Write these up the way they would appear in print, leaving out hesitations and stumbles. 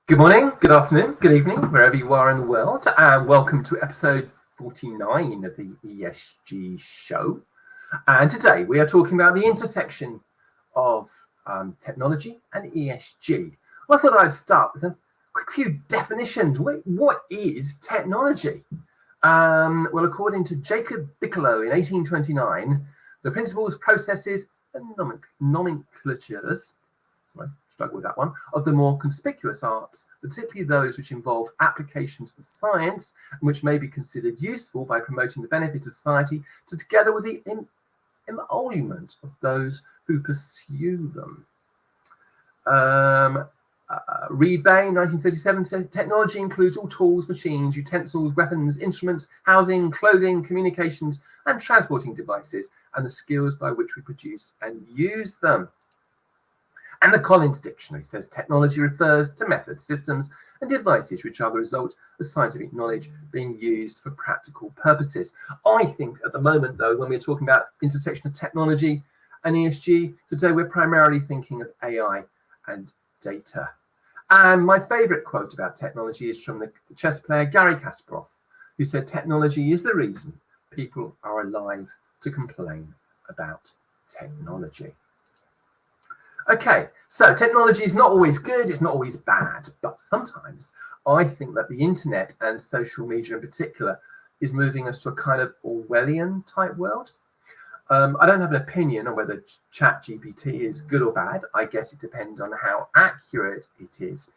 Good morning, good afternoon, good evening, wherever you are in the world, and welcome to episode 49 of the ESG Show. And today we are talking about the intersection of technology and ESG. Well, I thought I'd start with a quick few definitions. What is technology? Well, according to Jacob Bigelow in 1829, the principles, processes, and nomenclatures, struggle with that one, of the more conspicuous arts, particularly those which involve applications of science and which may be considered useful by promoting the benefits of society, together with the emolument of those who pursue them. Reed Bain, 1937, said technology includes all tools, machines, utensils, weapons, instruments, housing, clothing, communications, and transporting devices, and the skills by which we produce and use them. And the Collins Dictionary says technology refers to methods, systems, and devices which are the result of scientific knowledge being used for practical purposes. I think at the moment, though, when we're talking about intersection of technology and ESG, today we're primarily thinking of AI and data. And my favorite quote about technology is from the chess player Garry Kasparov, who said technology is the reason people are alive to complain about technology. Okay, so technology is not always good, it's not always bad, but sometimes I think that the internet and social media in particular is moving us to a kind of Orwellian type world. I don't have an opinion on whether ChatGPT is good or bad. I guess it depends on how accurate it is.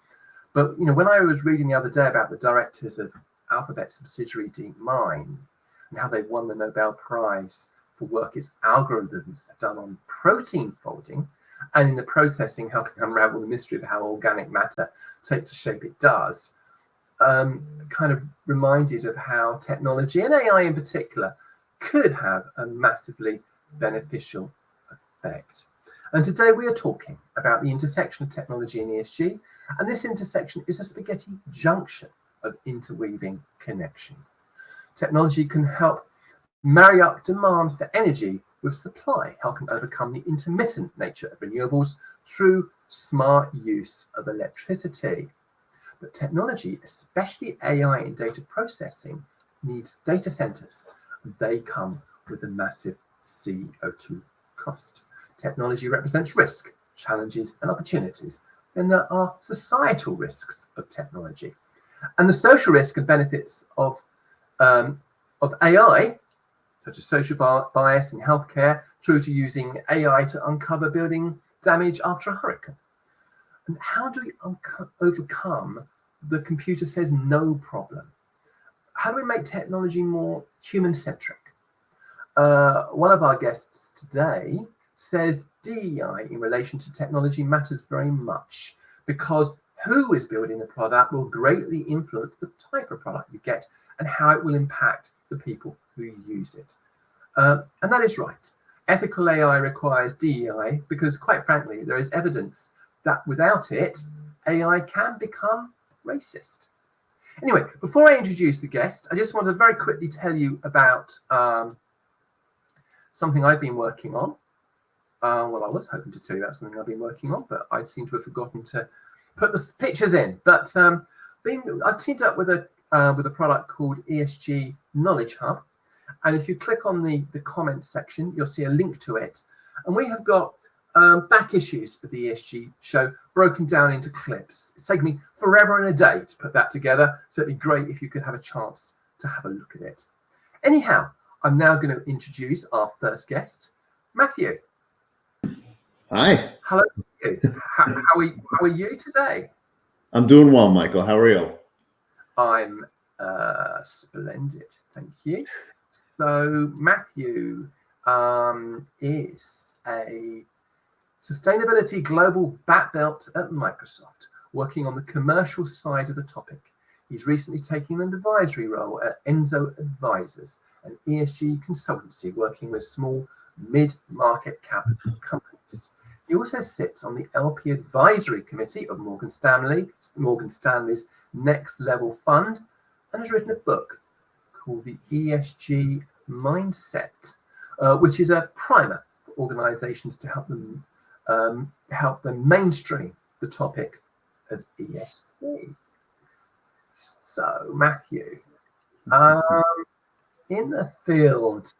But when I was reading the other day about the directors of Alphabet subsidiary DeepMind and how they won the Nobel Prize for work its algorithms have done on protein folding, and in the processing helping unravel the mystery of how organic matter takes the shape it does, kind of reminded of how technology and AI in particular could have a massively beneficial effect. And today we are talking about the intersection of technology and ESG, and this intersection is a spaghetti junction of interweaving connection. Technology can help marry up demand for energy with supply, helping overcome the intermittent nature of renewables through smart use of electricity. But technology, especially AI and data processing, needs data centers, and they come with a massive CO2 cost. Technology represents risk, challenges, and opportunities. Then there are societal risks of technology. And the social risk and benefits of AI, such as social bias in healthcare, through to using AI to uncover building damage after a hurricane. And how do we overcome the computer says no problem? How do we make technology more human-centric? One of our guests today says DEI in relation to technology matters very much because who is building the product will greatly influence the type of product you get and how it will impact the people who use it. And that is right. Ethical AI requires DEI because, quite frankly, there is evidence that without it, AI can become racist. Anyway, before I introduce the guest, I just want to very quickly tell you about something I've been working on. Well, I was hoping to tell you about something I've been working on, but I seem to have forgotten to put the pictures in. But I've teamed up with a product called ESG Knowledge Hub. And if you click on the comments section, you'll see a link to it. And we have got back issues of the ESG show broken down into clips. It's taken me forever and a day to put that together. So it'd be great if you could have a chance to have a look at it. Anyhow, I'm now going to introduce our first guest, Matthew. Hi. Hello. How are you today? I'm doing well, Michael. How are you? I'm splendid, thank you. So Matthew is a sustainability global bat belt at Microsoft, working on the commercial side of the topic. He's recently taken an advisory role at Enzo Advisors, an ESG consultancy working with small mid-market cap companies. He also sits on the LP Advisory Committee of Morgan Stanley's Next Level Fund, and has written a book called The ESG Mindset, which is a primer for organizations to help them mainstream the topic of ESG. So, Matthew, in the field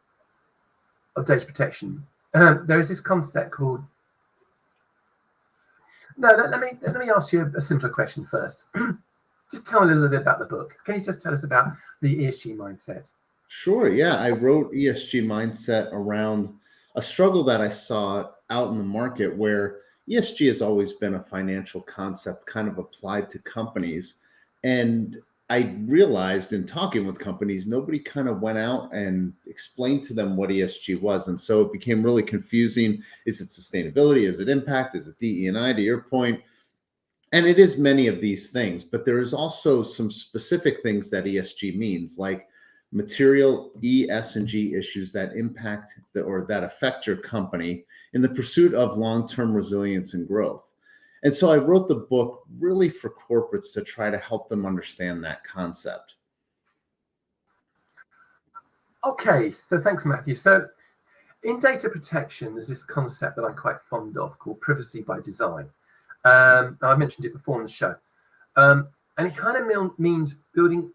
of data protection, there is this concept called. No, let me ask you a simpler question first. Just tell me a little bit about the book. Can you just tell us about the ESG mindset? Sure. Yeah, I wrote ESG Mindset around a struggle that I saw out in the market where ESG has always been a financial concept kind of applied to companies. And I realized in talking with companies, nobody kind of went out and explained to them what ESG was. And so it became really confusing. Is it sustainability? Is it impact? Is it DE&I, to your point? And it is many of these things, but there is also some specific things that ESG means, like material E, S, and G issues that impact or that affect your company in the pursuit of long-term resilience and growth. And so I wrote the book really for corporates to try to help them understand that concept. Okay, so thanks, Matthew. So in data protection, there's this concept that I'm quite fond of called privacy by design. I mentioned it before on the show. And it kind of means building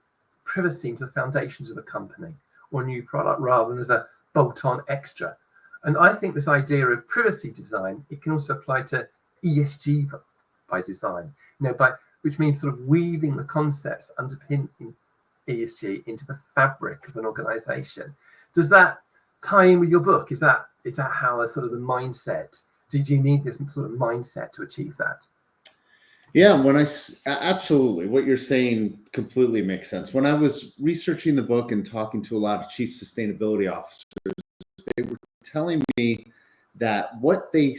privacy into the foundations of a company or a new product rather than as a bolt-on extra. And I think this idea of privacy design, it can also apply to ESG by design, which means sort of weaving the concepts underpinning ESG into the fabric of an organization. Does that tie in with your book? Is that how a sort of the mindset? Did you need this sort of mindset to achieve that? Yeah, absolutely. What you're saying completely makes sense. When I was researching the book and talking to a lot of chief sustainability officers, they were telling me that what they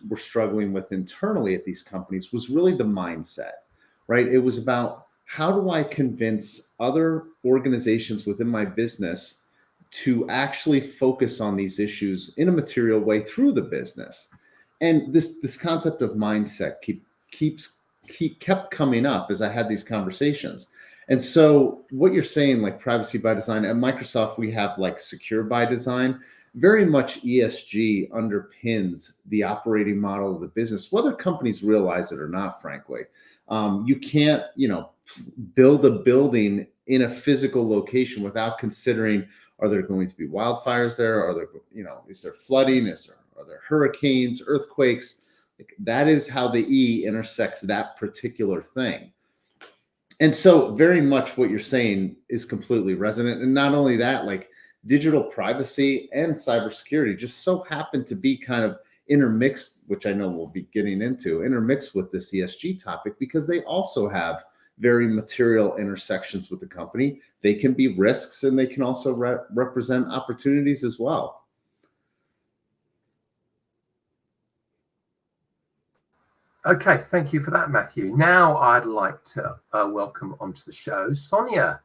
were struggling with internally at these companies was really the mindset, right? It was about how do I convince other organizations within my business to actually focus on these issues in a material way through the business. And this concept of mindset kept coming up as I had these conversations. And so what you're saying, like privacy by design, at Microsoft, we have like secure by design. Very much ESG underpins the operating model of the business, whether companies realize it or not, frankly. You can't, build a building in a physical location without considering, are there going to be wildfires there? Are there, is there flooding? Are there hurricanes, earthquakes? That is how the E intersects that particular thing. And so very much what you're saying is completely resonant. And not only that, like digital privacy and cybersecurity just so happen to be kind of intermixed, which I know we'll be getting into, intermixed with this ESG topic because they also have very material intersections with the company. They can be risks and they can also represent opportunities as well. Okay, thank you for that, Matthew. Now I'd like to welcome onto the show Sonia.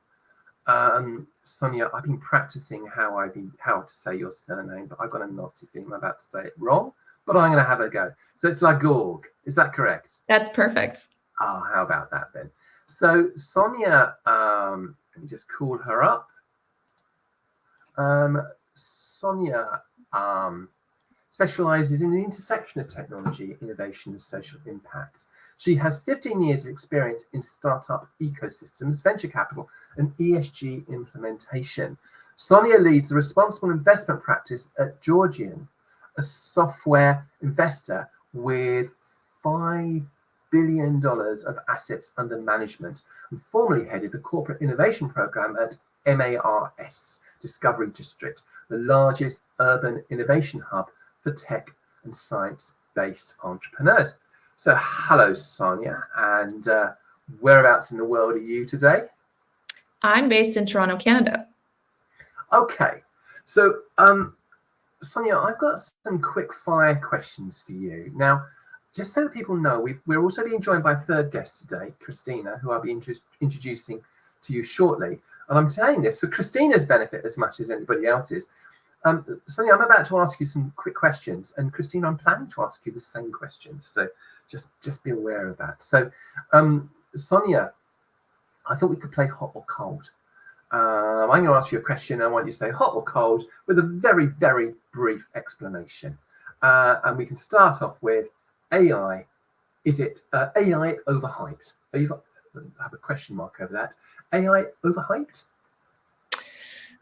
Sonia, I've been practicing how to say your surname, but I've got a nasty feeling I'm about to say it wrong, but I'm going to have a go. So it's Lagorg. Is that correct? That's perfect. Oh, how about that then? So Sonia, let me just call her up. Sonia specializes in the intersection of technology, innovation, and social impact. She has 15 years of experience in startup ecosystems, venture capital, and ESG implementation. Sonia leads the responsible investment practice at Georgian, a software investor with $5 billion of assets under management, and formerly headed the corporate innovation program at MARS Discovery District, the largest urban innovation hub for tech and science-based entrepreneurs. So hello, Sonia, and whereabouts in the world are you today? I'm based in Toronto, Canada. Okay, so Sonia, I've got some quick fire questions for you. Now, just so that people know, we're also being joined by a third guest today, Christina, who I'll be introducing to you shortly. And I'm saying this for Christina's benefit as much as anybody else's. Sonia, I'm about to ask you some quick questions, and Christina, I'm planning to ask you the same questions. So just be aware of that. So, Sonia, I thought we could play hot or cold. I'm going to ask you a question. I want you to say hot or cold with a very, very brief explanation. And we can start off with AI Is it AI overhyped? I have a question mark over that. AI overhyped?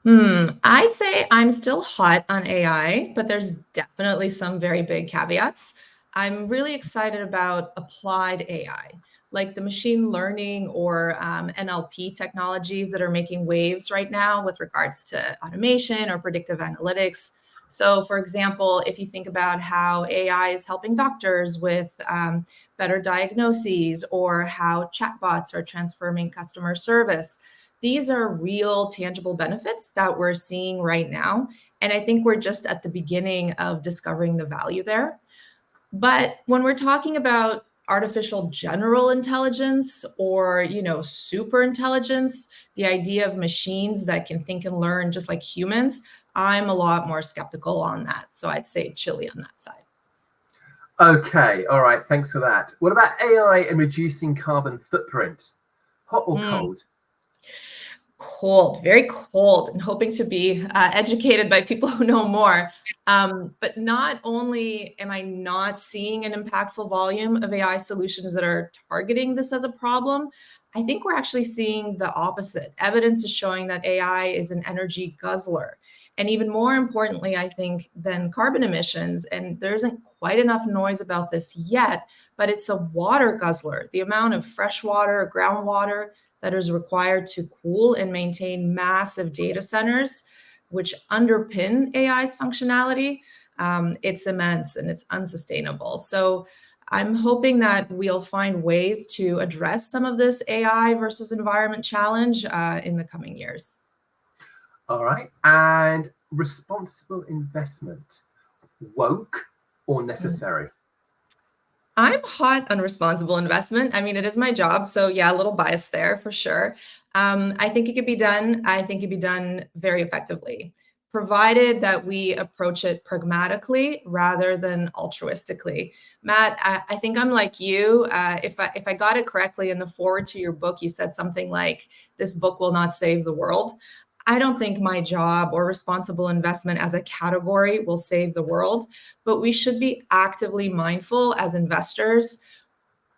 I'd say I'm still hot on AI, but there's definitely some very big caveats. I'm really excited about applied AI, like the machine learning or NLP technologies that are making waves right now with regards to automation or predictive analytics. So, for example, if you think about how AI is helping doctors with better diagnoses or how chatbots are transforming customer service, these are real tangible benefits that we're seeing right now. And I think we're just at the beginning of discovering the value there. But when we're talking about artificial general intelligence or, super intelligence, the idea of machines that can think and learn just like humans, I'm a lot more skeptical on that. So I'd say chilly on that side. Okay, all right, thanks for that. What about AI and reducing carbon footprint? Hot or cold? Cold, very cold, and hoping to be educated by people who know more. But not only am I not seeing an impactful volume of AI solutions that are targeting this as a problem, I think we're actually seeing the opposite. Evidence is showing that AI is an energy guzzler. And even more importantly, I think, than carbon emissions, and there isn't quite enough noise about this yet, but it's a water guzzler. The amount of fresh water, groundwater, that is required to cool and maintain massive data centers, which underpin AI's functionality, it's immense and it's unsustainable. So I'm hoping that we'll find ways to address some of this AI versus environment challenge in the coming years. All right. And responsible investment, woke or necessary? I'm hot on responsible investment. I mean, it is my job. So yeah, a little bias there for sure. I think it could be done. I think it could be done very effectively, provided that we approach it pragmatically rather than altruistically. Matt, I think I'm like you. If I got it correctly in the forward to your book, you said something like, "This book will not save the world." I don't think my job or responsible investment as a category will save the world, but we should be actively mindful as investors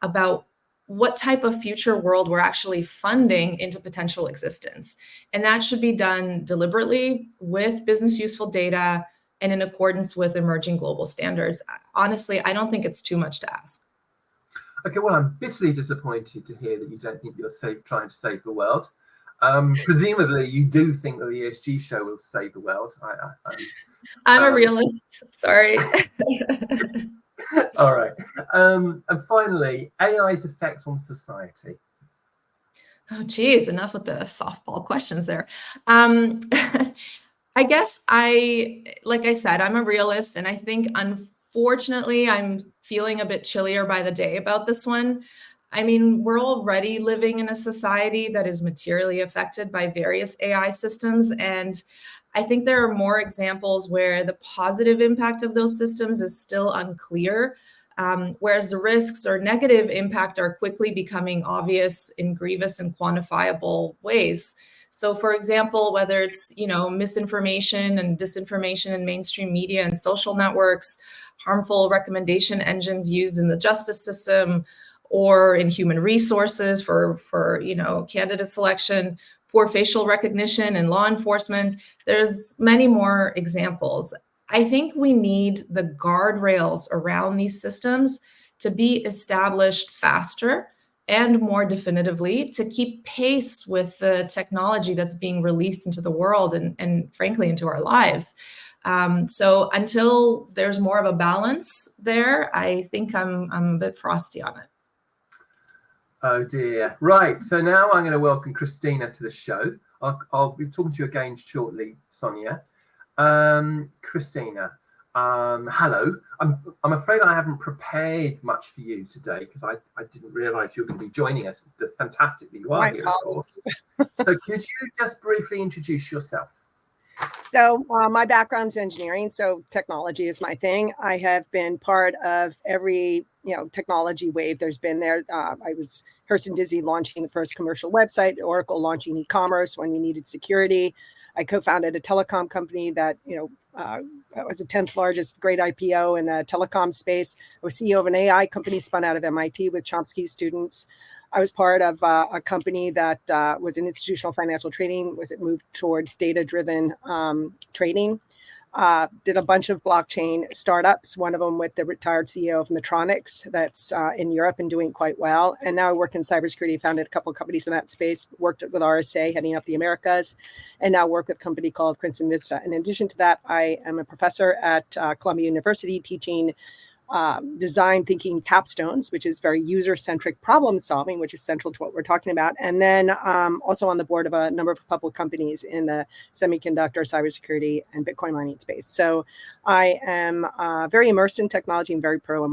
about what type of future world we're actually funding into potential existence. And that should be done deliberately with business useful data and in accordance with emerging global standards. Honestly, I don't think it's too much to ask. Okay, well, I'm bitterly disappointed to hear that you don't think you're trying to save the world. Presumably, you do think that the ESG show will save the world. I'm a realist. Sorry. All right. And finally, AI's effect on society. Oh, geez, enough with the softball questions there. I guess like I said, I'm a realist, and I think unfortunately I'm feeling a bit chillier by the day about this one. I mean, we're already living in a society that is materially affected by various AI systems. And I think there are more examples where the positive impact of those systems is still unclear, whereas the risks or negative impact are quickly becoming obvious in grievous and quantifiable ways. So, for example, whether it's misinformation and disinformation in mainstream media and social networks, harmful recommendation engines used in the justice system, or in human resources for candidate selection, poor facial recognition in law enforcement. There's many more examples. I think we need the guardrails around these systems to be established faster and more definitively to keep pace with the technology that's being released into the world and frankly, into our lives. So until there's more of a balance there, I think I'm a bit frosty on it. Oh dear. Right. So now I'm going to welcome Christina to the show. I'll be talking to you again shortly, Sonia. Christina, hello. I'm afraid I haven't prepared much for you today because I didn't realise you were going to be joining us. It's fantastic that you are here, of course. So could you just briefly introduce yourself? So my background's engineering, so technology is my thing. I have been part of every technology wave there's been there. I was Herson Dizzy launching the first commercial website, Oracle launching e-commerce when you needed security. I co-founded a telecom company that I was the 10th largest great IPO in the telecom space. I was CEO of an AI company spun out of MIT with Chomsky students. I was part of a company that was in institutional financial trading. It moved towards data-driven trading. Did a bunch of blockchain startups, one of them with the retired CEO of Medtronics that's in Europe and doing quite well. And now I work in cybersecurity, founded a couple of companies in that space, worked with RSA, heading up the Americas, and now work with a company called Princeton Vista. In addition to that, I am a professor at Columbia University teaching design thinking capstones, which is very user-centric problem solving, which is central to what we're talking about. And then also on the board of a number of public companies in the semiconductor, cybersecurity, and Bitcoin mining space. So I am very immersed in technology and very pro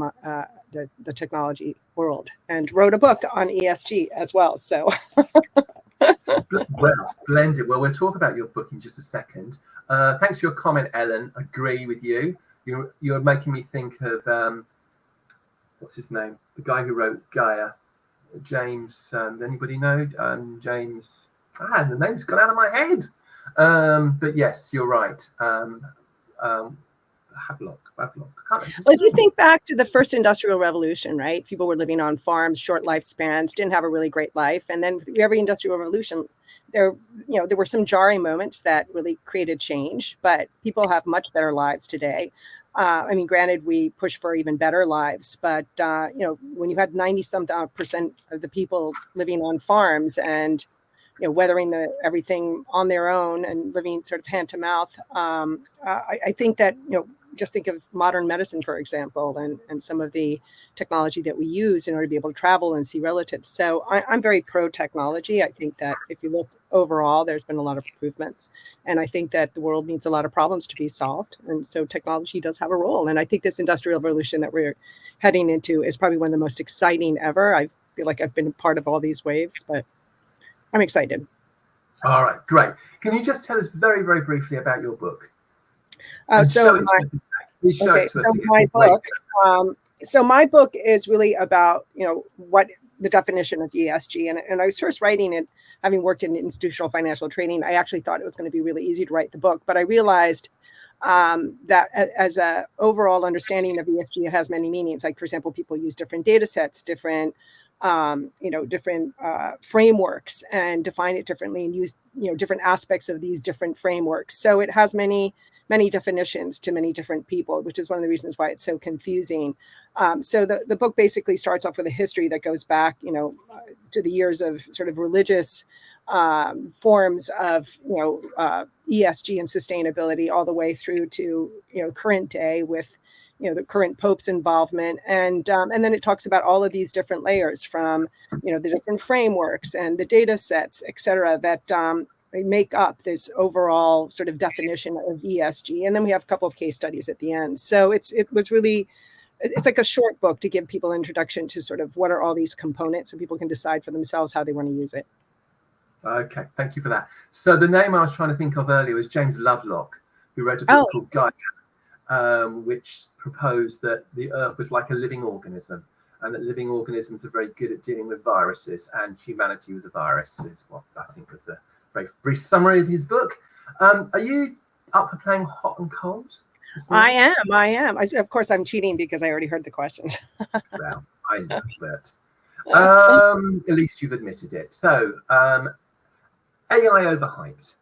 the technology world, and wrote a book on ESG as well. So well, splendid. Well, we'll talk about your book in just a second. Thanks for your comment, Ellen. Agree with you. You're making me think of what's his name? The guy who wrote Gaia, James. Anybody know? James. The name's gone out of my head. But yes, you're right. Havelock. Well, if you think back to the first industrial revolution, right? People were living on farms, short lifespans, didn't have a really great life, and then with every industrial revolution, there were some jarring moments that really created change, but people have much better lives today. I mean, granted, we push for even better lives, but when you had 90% of the people living on farms and weathering everything on their own and living sort of hand to mouth, I think that just think of modern medicine, for example, and some of the technology that we use in order to be able to travel and see relatives. So I'm very pro technology. I think that if you look overall, there's been a lot of improvements. And I think that the world needs a lot of problems to be solved. And so technology does have a role. And I think this industrial revolution that we're heading into is probably one of the most exciting ever. I feel like I've been part of all these waves, but I'm excited. All right, great. Can you just tell us very, very briefly about your book? So my book is really about what the definition of ESG, and I was first writing it having worked in institutional financial trading. I actually thought it was going to be really easy to write the book, but I realized that as a overall understanding of ESG, it has many meanings. Like, for example, people use different data sets, different frameworks, and define it differently, and use different aspects of these different frameworks. So it has many definitions to many different people, which is one of the reasons why it's so confusing. So the book basically starts off with a history that goes back, to the years of sort of religious forms of, ESG and sustainability, all the way through to, current day with, the current Pope's involvement. And then it talks about all of these different layers from, the different frameworks and the data sets, et cetera, that make up this overall sort of definition of ESG. And then we have a couple of case studies at the end. So it's like a short book to give people an introduction to sort of what are all these components, so people can decide for themselves how they want to use it. Okay, thank you for that. So the name I was trying to think of earlier was James Lovelock, who wrote a book called Gaia, which proposed that the Earth was like a living organism, and that living organisms are very good at dealing with viruses, and humanity was a virus, is what I think was the very brief summary of his book. Are you up for playing hot and cold? I am. Of course, I'm cheating because I already heard the questions. Well, I know, but at least you've admitted it. So, AI overhyped?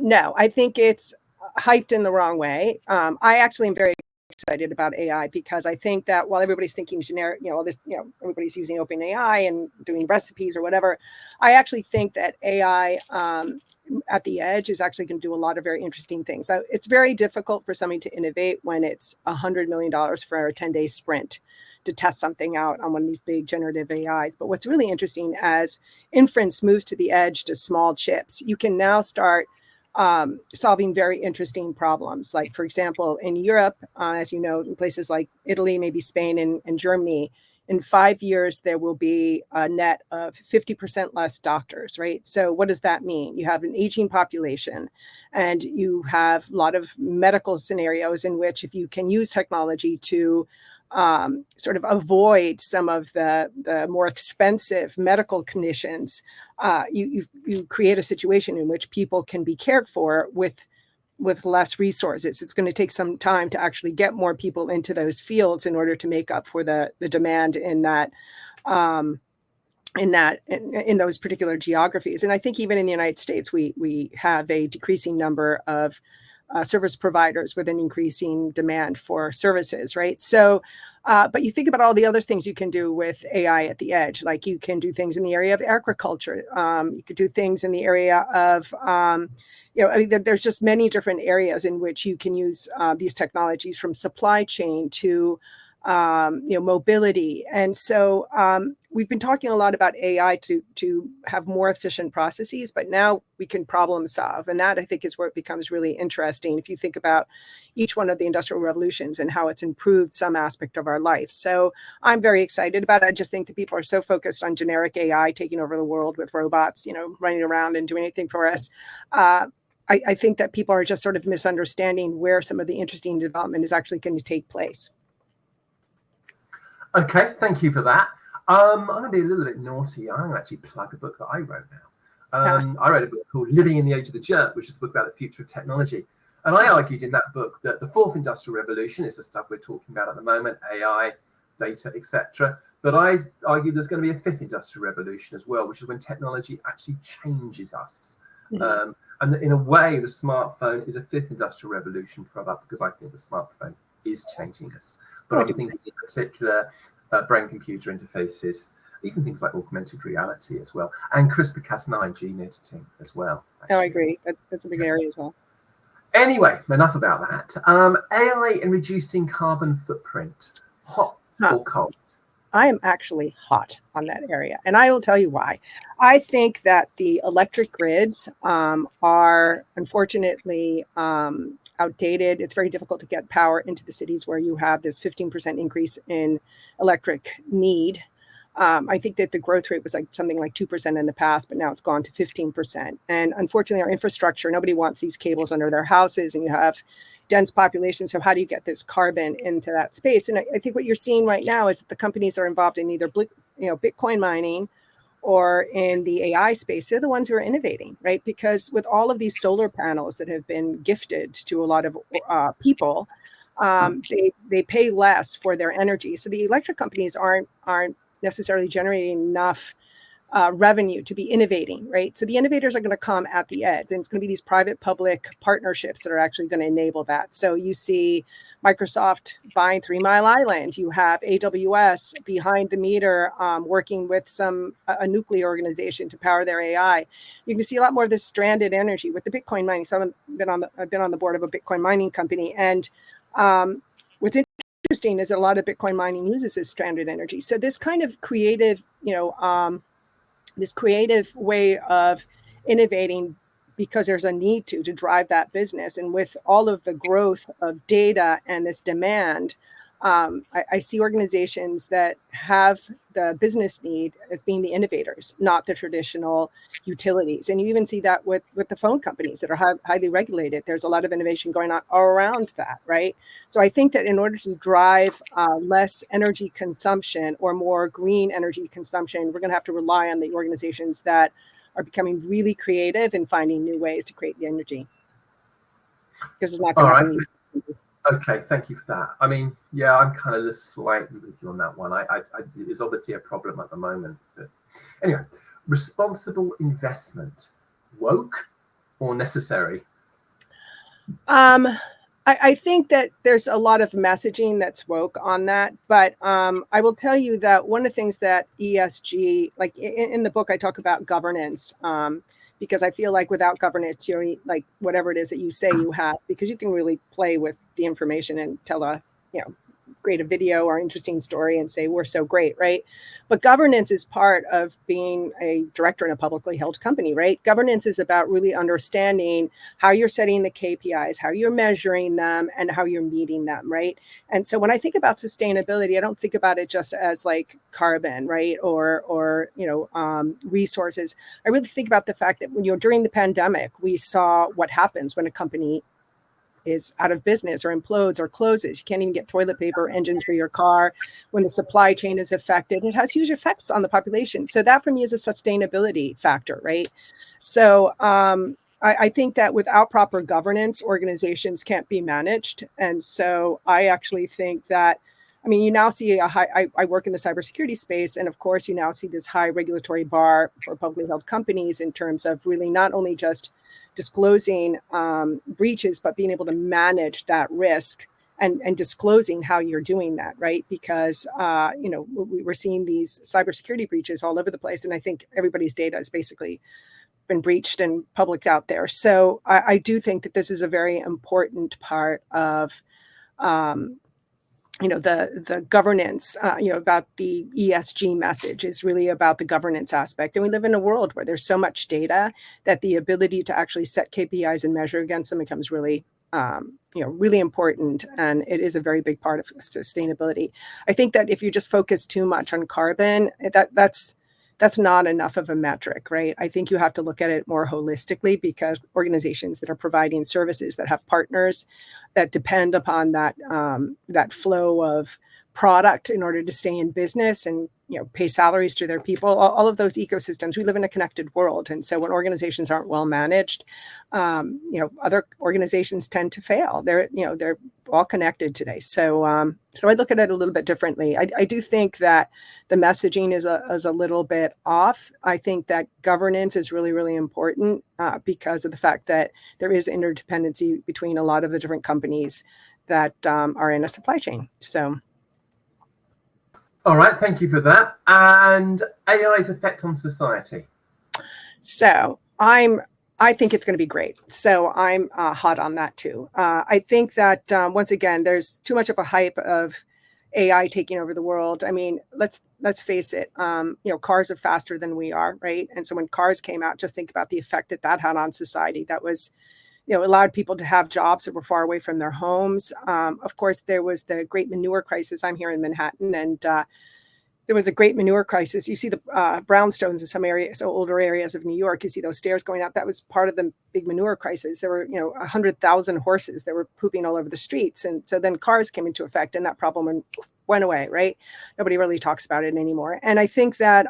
No, I think it's hyped in the wrong way. I actually am very excited about AI because I think that while everybody's thinking generic, everybody's using OpenAI and doing recipes or whatever, I actually think that AI at the edge is actually going to do a lot of very interesting things. It's very difficult for somebody to innovate when it's $100 million for a 10-day sprint to test something out on one of these big generative AIs. But what's really interesting, as inference moves to the edge to small chips, you can now start solving very interesting problems. Like, for example, in Europe, as you know, in places like Italy, maybe Spain and Germany, in 5 years, there will be a net of 50% less doctors, right? So what does that mean? You have an aging population, and you have a lot of medical scenarios in which, if you can use technology to sort of avoid some of the more expensive medical conditions, you create a situation in which people can be cared for with with less resources. It's going to take some time to actually get more people into those fields in order to make up for the demand in that in those particular geographies. And I think even in the United States, we have a decreasing number of service providers with an increasing demand for services, right? So, but you think about all the other things you can do with AI at the edge, like you can do things in the area of agriculture. You could do things in the area of, there's just many different areas in which you can use these technologies, from supply chain to mobility. And so we've been talking a lot about AI to have more efficient processes, but now we can problem solve. And that, I think, is where it becomes really interesting if you think about each one of the industrial revolutions and how it's improved some aspect of our life. So I'm very excited about it. I just think that people are so focused on generic AI taking over the world with robots, running around and doing anything for us. I think that people are just sort of misunderstanding where some of the interesting development is actually going to take place. Okay, thank you for that. I'm going to be a little bit naughty. I'm going to actually plug a book that I wrote now. I wrote a book called Living in the Age of the Jerk, which is a book about the future of technology. And I argued in that book that the fourth industrial revolution is the stuff we're talking about at the moment, AI, data, etc. But I argued there's going to be a fifth industrial revolution as well, which is when technology actually changes us. Mm-hmm. And in a way, the smartphone is a fifth industrial revolution product, because I think the smartphone is changing us. But I'm thinking in particular brain-computer interfaces, even things like augmented reality as well, and CRISPR-Cas9 gene editing as well. Actually. Oh, I agree. That's a big area as well. Anyway, enough about that. AI and reducing carbon footprint, hot or cold? I am actually hot on that area, and I will tell you why. I think that the electric grids are unfortunately outdated. It's very difficult to get power into the cities where you have this 15% increase in electric need. I think that the growth rate was something like 2% in the past, but now it's gone to 15%. And unfortunately, our infrastructure, nobody wants these cables under their houses, and you have dense population. So how do you get this carbon into that space? And I think what you're seeing right now is that the companies that are involved in either Bitcoin mining or in the AI space, they're the ones who are innovating, right? Because with all of these solar panels that have been gifted to a lot of people, they pay less for their energy. So the electric companies aren't necessarily generating enough revenue to be innovating, right? So the innovators are going to come at the edge, and it's going to be these private-public partnerships that are actually going to enable that. So you see Microsoft buying 3 Mile Island. You have AWS behind the meter working with a nuclear organization to power their AI. You can see a lot more of this stranded energy with the Bitcoin mining. So I've been on the board of a Bitcoin mining company, and what's interesting is that a lot of Bitcoin mining uses this stranded energy. So this kind of creative, this creative way of innovating because there's a need to drive that business. And with all of the growth of data and this demand, I see organizations that have the business need as being the innovators, not the traditional utilities. And you even see that with the phone companies that are highly regulated. There's a lot of innovation going on around that, right? So I think that in order to drive less energy consumption or more green energy consumption, we're going to have to rely on the organizations that are becoming really creative and finding new ways to create the energy. Because it's not going to happen. Okay, thank you for that. I mean, yeah, I'm kind of just slightly with you on that one. It's obviously a problem at the moment. But anyway, responsible investment, woke or necessary? I think that there's a lot of messaging that's woke on that. But I will tell you that one of the things that ESG, like in the book, I talk about governance. Because I feel like without governance, you're like whatever it is that you say you have, because you can really play with the information and tell create a video or interesting story and say, we're so great, right? But governance is part of being a director in a publicly held company, right? Governance is about really understanding how you're setting the KPIs, how you're measuring them, and how you're meeting them, right? And so when I think about sustainability, I don't think about it just as like carbon, right? Or resources. I really think about the fact that during the pandemic, we saw what happens when a company is out of business or implodes or closes. You can't even get toilet paper or engines for your car. When the supply chain is affected, it has huge effects on the population. So that for me is a sustainability factor, right? So I think that without proper governance, organizations can't be managed. And so I actually think that, I mean, you now see I work in the cybersecurity space, and of course, you now see this high regulatory bar for publicly held companies in terms of really not only just disclosing breaches, but being able to manage that risk and disclosing how you're doing that, right? Because, we're seeing these cybersecurity breaches all over the place. And I think everybody's data has basically been breached and public out there. So I do think that this is a very important part of, the governance, about the ESG message is really about the governance aspect. And we live in a world where there's so much data that the ability to actually set KPIs and measure against them becomes really, really important. And it is a very big part of sustainability. I think that if you just focus too much on carbon, that's not enough of a metric, right? I think you have to look at it more holistically, because organizations that are providing services that have partners that depend upon that flow of product in order to stay in business and pay salaries to their people, all of those ecosystems. We live in a connected world, and so when organizations aren't well managed, other organizations tend to fail. They're all connected today. So I look at it a little bit differently. I do think that the messaging is a little bit off. I think that governance is really, really important because of the fact that there is interdependency between a lot of the different companies that are in a supply chain. So. All right, thank you for that. And AI's effect on society. So I think it's going to be great. So I'm hot on that too. I think that once again, there's too much of a hype of AI taking over the world. I mean, let's face it. Cars are faster than we are, right? And so when cars came out, just think about the effect that had on society. That was, allowed people to have jobs that were far away from their homes. Of course, there was the great manure crisis. I'm here in Manhattan, and there was a great manure crisis. You see the brownstones in some areas, so older areas of New York. You see those stairs going out. That was part of the big manure crisis. There were, 100,000 horses that were pooping all over the streets. And so then cars came into effect, and that problem went away, right? Nobody really talks about it anymore. And I think that,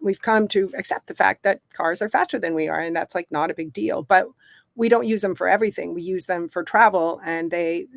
we've come to accept the fact that cars are faster than we are, and that's like not a big deal. But we don't use them for everything. We use them for travel, and they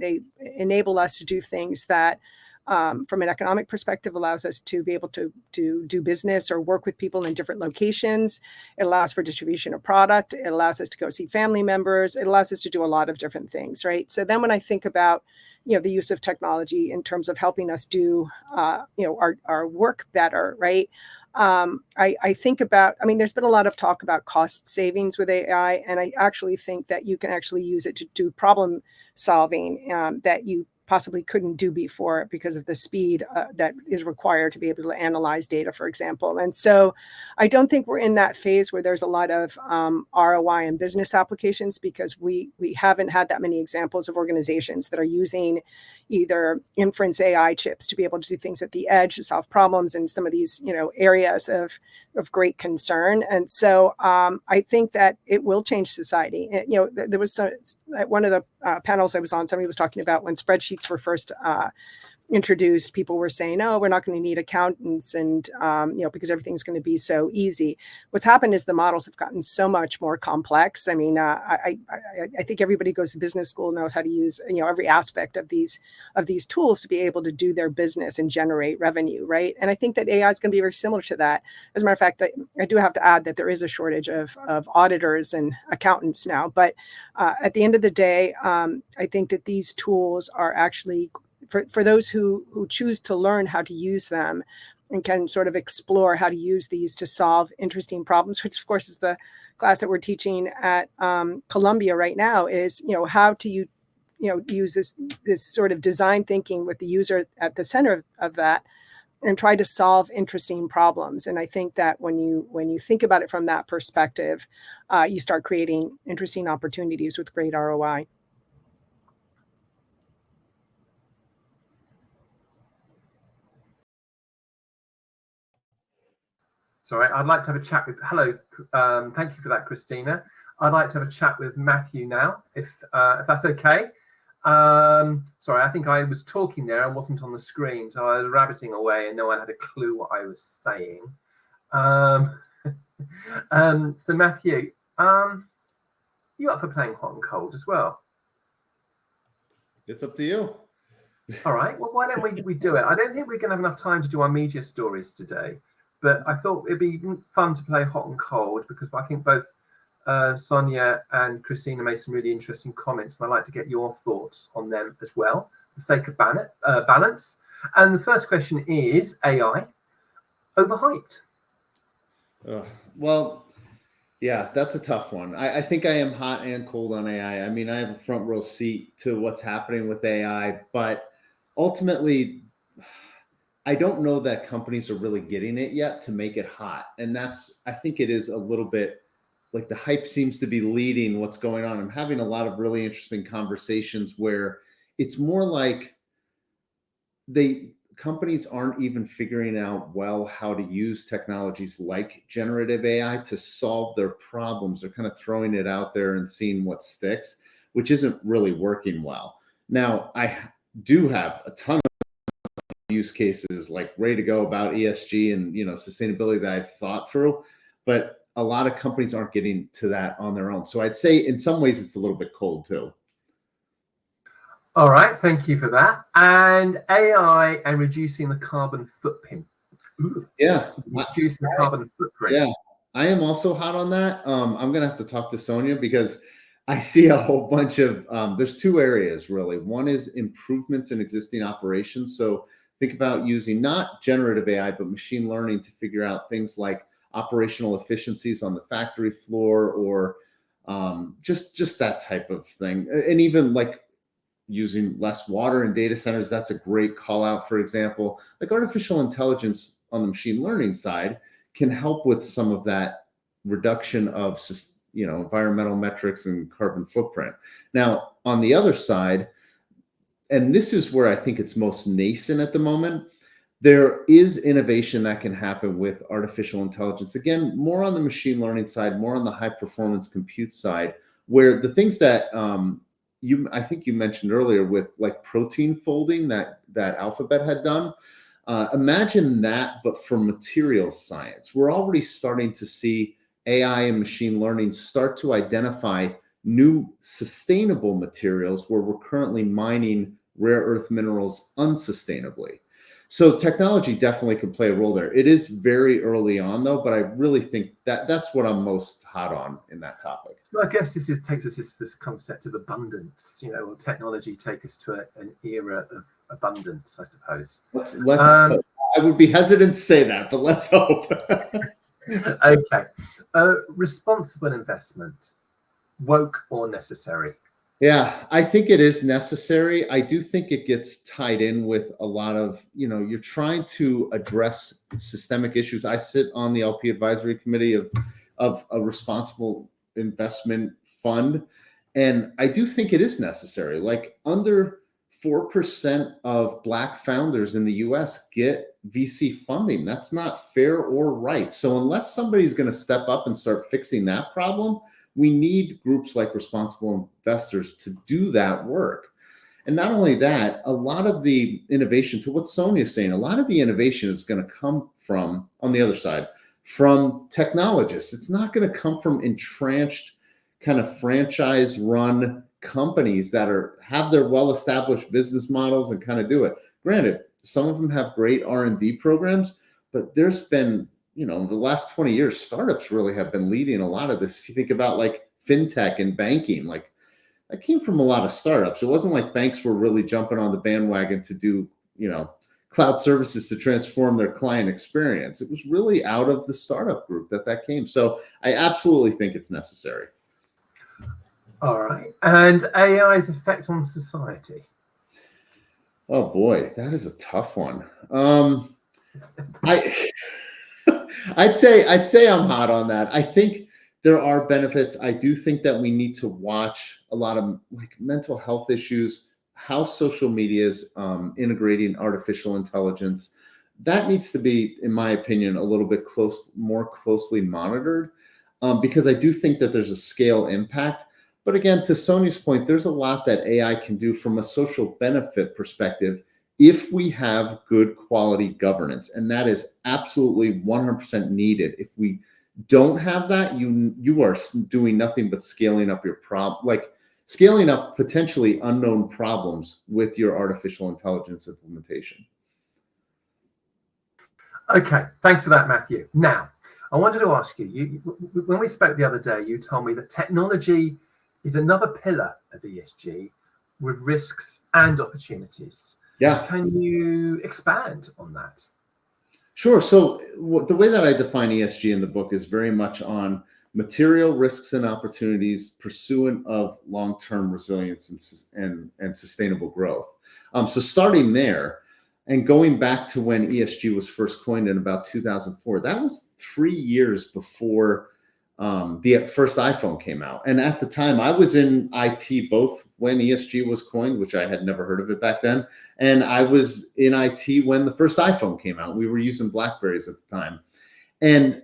enable us to do things that, from an economic perspective, allows us to be able to do business or work with people in different locations. It allows for distribution of product. It allows us to go see family members. It allows us to do a lot of different things, right? So then when I think about, the use of technology in terms of helping us do, our work better, right? I think about, there's been a lot of talk about cost savings with AI, and I actually think that you can actually use it to do problem solving that you possibly couldn't do before because of the speed that is required to be able to analyze data, for example. And so I don't think we're in that phase where there's a lot of ROI and business applications, because we haven't had that many examples of organizations that are using either inference AI chips to be able to do things at the edge to solve problems in some of these, areas of great concern. And so I think that it will change society. There was one of the panels I was on, somebody was talking about when spreadsheets were first introduced, people were saying, "Oh, we're not going to need accountants," and because everything's going to be so easy. What's happened is the models have gotten so much more complex. I think everybody goes to business school knows how to use every aspect of these tools to be able to do their business and generate revenue, right? And I think that AI is going to be very similar to that. As a matter of fact, I do have to add that there is a shortage of auditors and accountants now. But at the end of the day, I think that these tools are actually, for those who choose to learn how to use them and can sort of explore how to use these to solve interesting problems, which of course is the class that we're teaching at Columbia right now, is how to use this sort of design thinking with the user at the center of that, and try to solve interesting problems. And I think that when you think about it from that perspective, you start creating interesting opportunities with great ROI. Sorry, I'd like to have a chat with, hello, thank you for that, Christina. I'd like to have a chat with Matthew now, if that's okay. Sorry, I think I was talking there and wasn't on the screen, so I was rabbiting away and no one had a clue what I was saying. So Matthew, You up for playing hot and cold as well? It's up to you. All right. Well, why don't we do it? I don't think we're going to have enough time to do our media stories today, but I thought it'd be fun to play hot and cold because I think both Sonia and Christina made some really interesting comments, and I'd like to get your thoughts on them as well, for the sake of balance. And the first question is AI overhyped? Well, yeah, that's a tough one. I think I am hot and cold on AI. I mean, I have a front row seat to what's happening with AI, but ultimately, I don't know that companies are really getting it yet to make it hot. And I think it is a little bit like the hype seems to be leading what's going on. I'm having a lot of really interesting conversations where it's more like companies aren't even figuring out well how to use technologies like generative AI to solve their problems. They're kind of throwing it out there and seeing what sticks, which isn't really working well. Now, I do have a ton of use cases like ready to go about ESG and sustainability that I've thought through, but a lot of companies aren't getting to that on their own. So I'd say in some ways it's a little bit cold too. All right, thank you for that. And AI and reducing the carbon footprint. Yeah, reducing the carbon footprint. Yeah, I am also hot on that. I'm gonna have to talk to Sonia because I see a whole bunch of. There's two areas really. One is improvements in existing operations. So think about using not generative AI but machine learning to figure out things like operational efficiencies on the factory floor or just that type of thing, and even like using less water in data centers. That's a great call out. For example, like artificial intelligence on the machine learning side can help with some of that reduction of environmental metrics and carbon footprint. Now, on the other side, and this is where I think it's most nascent at the moment, there is innovation that can happen with artificial intelligence. Again, more on the machine learning side, more on the high performance compute side, where the things that I think you mentioned earlier with like protein folding that Alphabet had done. Imagine that, but for materials science. We're already starting to see AI and machine learning start to identify new sustainable materials where we're currently mining rare earth minerals unsustainably. So technology definitely can play a role there. It is very early on though, but I really think that's what I'm most hot on in that topic. So I guess takes us this concept of abundance. Will technology take us to an era of abundance, I suppose? Let's hope. I would be hesitant to say that, but let's hope. Okay. Responsible investment, woke or necessary? Yeah, I think it is necessary. I do think it gets tied in with a lot of, you're trying to address systemic issues. I sit on the LP advisory committee of a responsible investment fund. And I do think it is necessary. Like under 4% of Black founders in the US get VC funding. That's not fair or right. So unless somebody's going to step up and start fixing that problem, we need groups like responsible investors to do that work. And not only that, a lot of the innovation, to what Sonia's saying, a lot of the innovation is going to come from, on the other side, from technologists. It's not going to come from entrenched kind of franchise run companies that have their well-established business models and kind of do it. Granted, some of them have great R&D programs, but there's been, the last 20 years, startups really have been leading a lot of this. If you think about like fintech and banking, like that came from a lot of startups. It wasn't like banks were really jumping on the bandwagon to do, cloud services to transform their client experience. It was really out of the startup group that came. So I absolutely think it's necessary. All right. And AI's effect on society? Oh boy, that is a tough one. I'd say I'm hot on that. I think there are benefits. I do think that we need to watch a lot of like mental health issues, how social media is integrating artificial intelligence. That needs to be, in my opinion, a little bit more closely monitored because I do think that there's a scale impact. But again, to Sonia's point, there's a lot that AI can do from a social benefit perspective if we have good quality governance. And that is absolutely 100% needed. If we don't have that, you are doing nothing but scaling up your problem, like scaling up potentially unknown problems with your artificial intelligence implementation. Okay, thanks for that, Matthew. Now, I wanted to ask you, when we spoke the other day, you told me that technology is another pillar of ESG with risks and opportunities. Yeah. Can you expand on that? Sure. So the way that I define ESG in the book is very much on material risks and opportunities pursuant of long-term resilience and sustainable growth. So starting there and going back to when ESG was first coined in about 2004, that was 3 years before the first iPhone came out. And at the time, I was in IT both when ESG was coined, which I had never heard of it back then, and I was in IT when the first iPhone came out. We were using BlackBerries at the time. And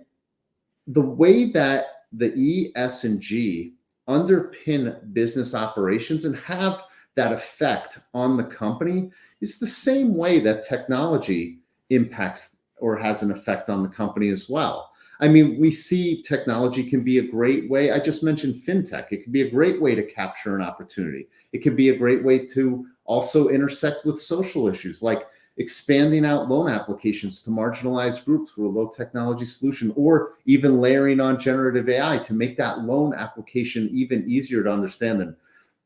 the way that the E, S, and G underpin business operations and have that effect on the company is the same way that technology impacts or has an effect on the company as well. I mean, we see technology can be a great way. I just mentioned fintech. It can be a great way to capture an opportunity. It can be a great way to also intersect with social issues, like expanding out loan applications to marginalized groups through a low technology solution, or even layering on generative AI to make that loan application even easier to understand. And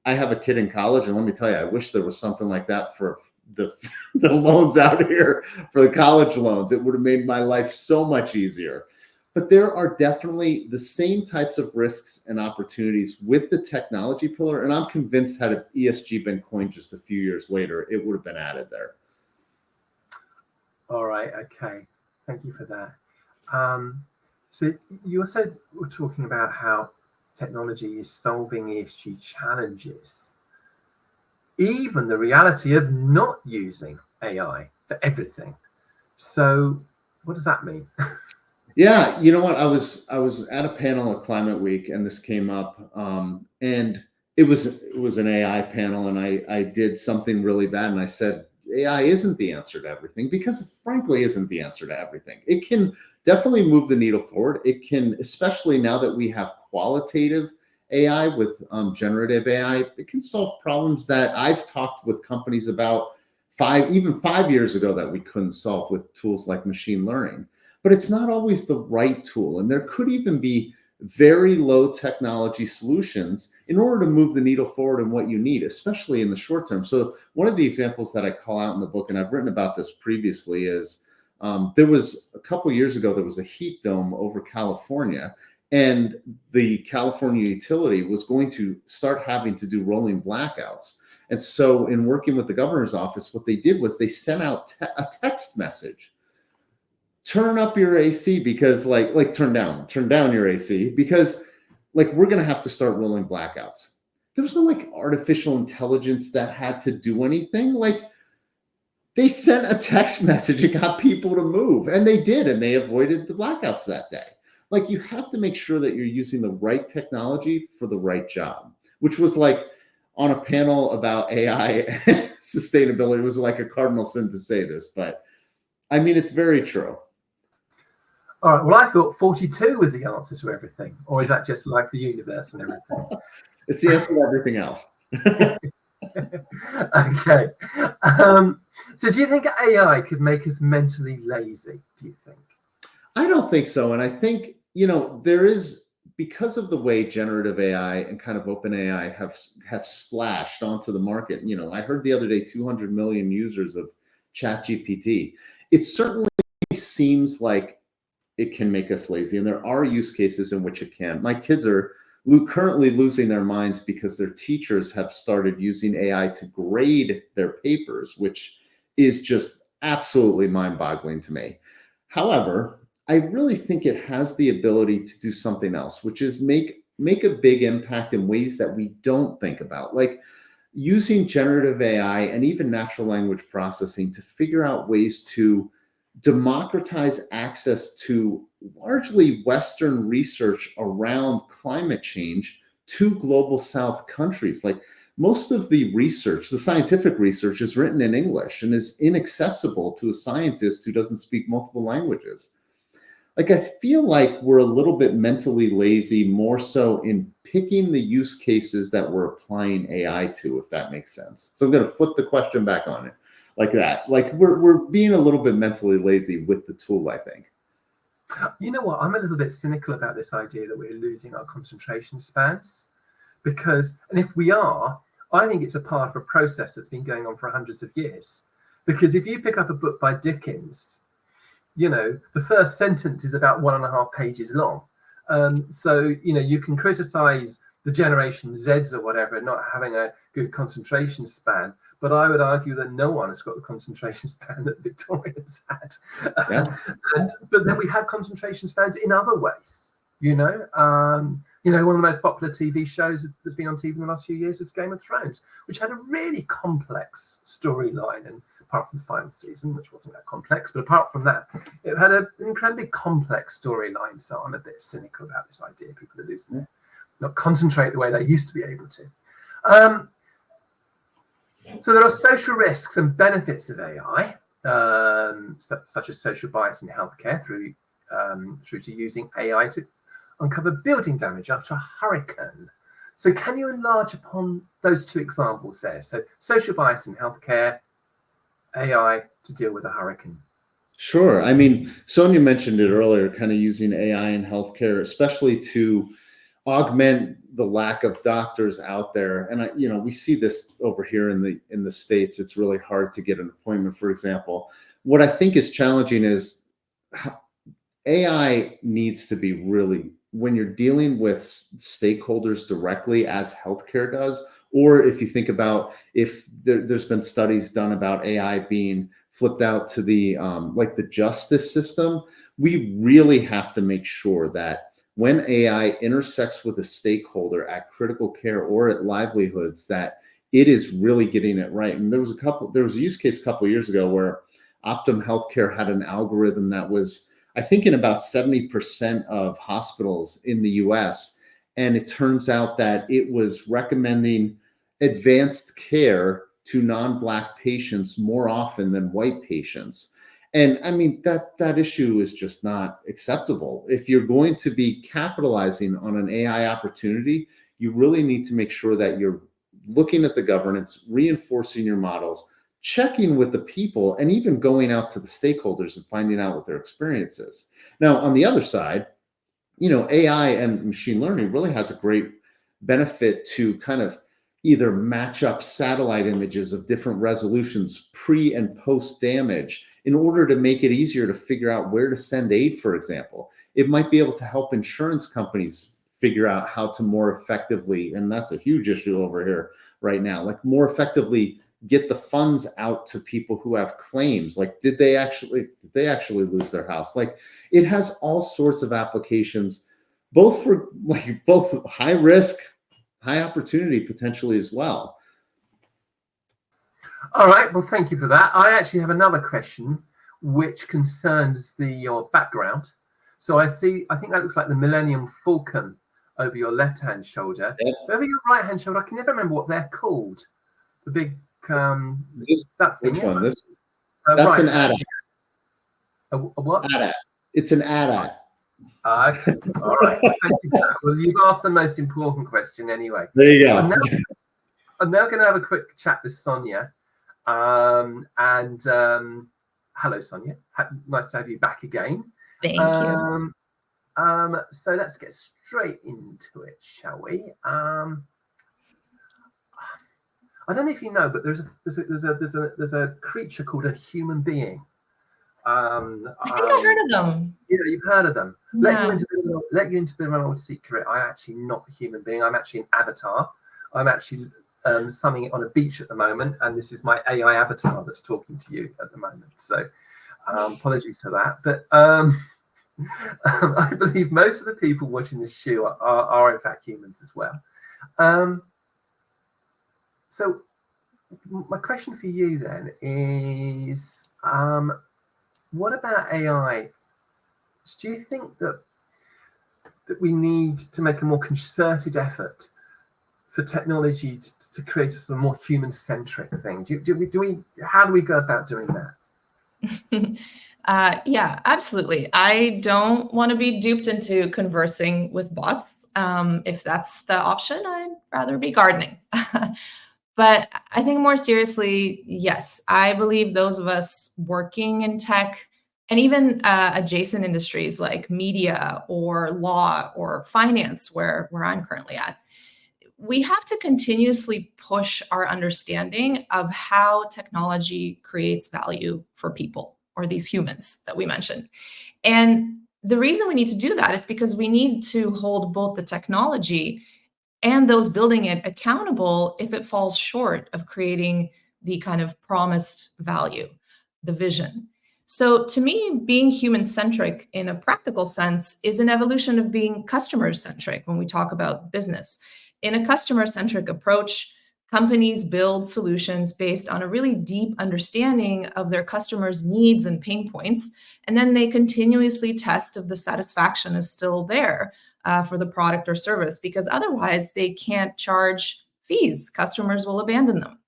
I have a kid in college, and let me tell you, I wish there was something like that for the loans out here, for the college loans. It would have made my life so much easier. But there are definitely the same types of risks and opportunities with the technology pillar. And I'm convinced had ESG been coined just a few years later, it would have been added there. All right. Okay. Thank you for that. So you also were talking about how technology is solving ESG challenges, even the reality of not using AI for everything. So what does that mean? Yeah, you know what? I was at a panel at Climate Week, and this came up, and it was an AI panel, and I did something really bad, and I said AI isn't the answer to everything, because it frankly isn't the answer to everything. It can definitely move the needle forward. It can, especially now that we have qualitative AI with generative AI, it can solve problems that I've talked with companies about even 5 years ago that we couldn't solve with tools like machine learning. But it's not always the right tool. And there could even be very low technology solutions in order to move the needle forward in what you need, especially in the short term. So one of the examples that I call out in the book, and I've written about this previously, is there was a couple years ago, there was a heat dome over California, and the California utility was going to start having to do rolling blackouts. And so in working with the governor's office, what they did was they sent out a text message. Turn up your AC, because like turn down your AC, because like we're going to have to start rolling blackouts. There was no like artificial intelligence that had to do anything. Like they sent a text message and got people to move, and they did, and they avoided the blackouts that day. Like you have to make sure that you're using the right technology for the right job, which was like on a panel about AI sustainability. It was like a cardinal sin to say this, but I mean, it's very true. All right. Well, I thought 42 was the answer to everything, or is that just like the universe and everything? It's the answer to everything else. Okay. So do you think AI could make us mentally lazy? Do you think? I don't think so. And I think, there is, because of the way generative AI and kind of open AI have splashed onto the market. I heard the other day 200 million users of ChatGPT. It certainly seems like it can make us lazy. And there are use cases in which it can. My kids are currently losing their minds because their teachers have started using AI to grade their papers, which is just absolutely mind-boggling to me. However, I really think it has the ability to do something else, which is make a big impact in ways that we don't think about, like using generative AI and even natural language processing to figure out ways to democratize access to largely Western research around climate change to global South countries. Like most of the research, the scientific research, is written in English and is inaccessible to a scientist who doesn't speak multiple languages. like, I feel like we're a little bit mentally lazy, more so in picking the use cases that we're applying AI to, if that makes sense. So I'm going to flip the question back on it like that. Like, we're being a little bit mentally lazy with the tool, I think. You know what? I'm a little bit cynical about this idea that we're losing our concentration spans, because, and if we are, I think it's a part of a process that's been going on for hundreds of years. Because if you pick up a book by Dickens, you know, the first sentence is about 1.5 pages long. So, you know, you can criticize the Generation Zs or whatever not having a good concentration span, but I would argue that no one has got the concentration span that Victorians had. Yeah. But then we have concentration spans in other ways, you know. One of the most popular TV shows that's been on TV in the last few years is Game of Thrones, which had a really complex storyline, and apart from the final season, which wasn't that complex, but apart from that, it had an incredibly complex storyline. So I'm a bit cynical about this idea. People are losing it, not concentrate the way they used to be able to. So there are social risks and benefits of AI, such as social bias in healthcare through to using AI to uncover building damage after a hurricane. So can you enlarge upon those two examples there? So social bias in healthcare, AI to deal with a hurricane. Sure. I mean, Sonia mentioned it earlier, kind of using AI in healthcare, especially to augment the lack of doctors out there. And we see this over here in the States. It's really hard to get an appointment, for example. What I think is challenging is AI needs to be really, when you're dealing with stakeholders directly, as healthcare does, or if you think about if there's been studies done about AI being flipped out to the like the justice system, we really have to make sure that when AI intersects with a stakeholder at critical care or at livelihoods, that it is really getting it right. And there was a use case a couple of years ago where Optum Healthcare had an algorithm that was, I think, in about 70% of hospitals in the US. And it turns out that it was recommending advanced care to non-Black patients more often than white patients. And I mean, that issue is just not acceptable. If you're going to be capitalizing on an AI opportunity, you really need to make sure that you're looking at the governance, reinforcing your models, checking with the people, and even going out to the stakeholders and finding out what their experience is. Now, on the other side, AI and machine learning really has a great benefit to kind of either match up satellite images of different resolutions pre and post damage in order to make it easier to figure out where to send aid, for example. It might be able to help insurance companies figure out how to more effectively, and that's a huge issue over here right now, like more effectively get the funds out to people who have claims. Like, did they actually lose their house? Like, it has all sorts of applications, both high risk, high opportunity potentially as well. All right, well, thank you for that. I actually have another question which concerns your background. So I think that looks like the Millennium Falcon over your left-hand shoulder. Yeah. Over your right-hand shoulder, I can never remember what they're called. The big that thing. Which one? That's right. an ADAT. A what? ADAT. It's an ADAT. Okay. All right. Thank you for that. Well, you've asked the most important question anyway. There you go. I'm now going to have a quick chat with Sonia. Hello, Sonia. Nice to have you back again. Thank you. So let's get straight into it, shall we? I don't know if you know, but there's a creature called a human being. I think I heard of them. You've heard of them. Yeah. Let you into a bit of an old secret. I'm actually not a human being. I'm actually an avatar. I'm actually summing it on a beach at the moment, and this is my AI avatar that's talking to you at the moment. So apologies for that. But I believe most of the people watching this show are in fact humans as well. So my question for you then is, what about AI? Do you think that we need to make a more concerted effort for technology to create a sort of more human-centric thing? How do we go about doing that? Yeah, absolutely. I don't want to be duped into conversing with bots. If that's the option, I'd rather be gardening. But I think more seriously, yes, I believe those of us working in tech and even adjacent industries like media or law or finance, where I'm currently at, we have to continuously push our understanding of how technology creates value for people or these humans that we mentioned. And the reason we need to do that is because we need to hold both the technology and those building it accountable if it falls short of creating the kind of promised value, the vision. So to me, being human centric in a practical sense is an evolution of being customer centric when we talk about business. In a customer centric approach, companies build solutions based on a really deep understanding of their customers' needs and pain points. And then they continuously test if the satisfaction is still there for the product or service, because otherwise they can't charge fees. Customers will abandon them.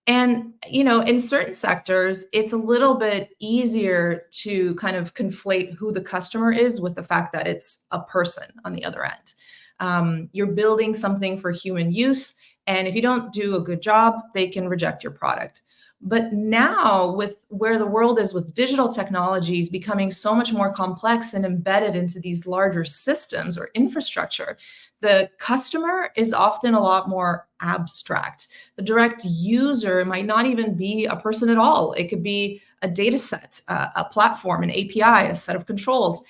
And, in certain sectors, it's a little bit easier to kind of conflate who the customer is with the fact that it's a person on the other end. You're building something for human use. And if you don't do a good job, they can reject your product. But now, with where the world is with digital technologies becoming so much more complex and embedded into these larger systems or infrastructure, the customer is often a lot more abstract. The direct user might not even be a person at all. It could be a data set, a platform, an API, a set of controls.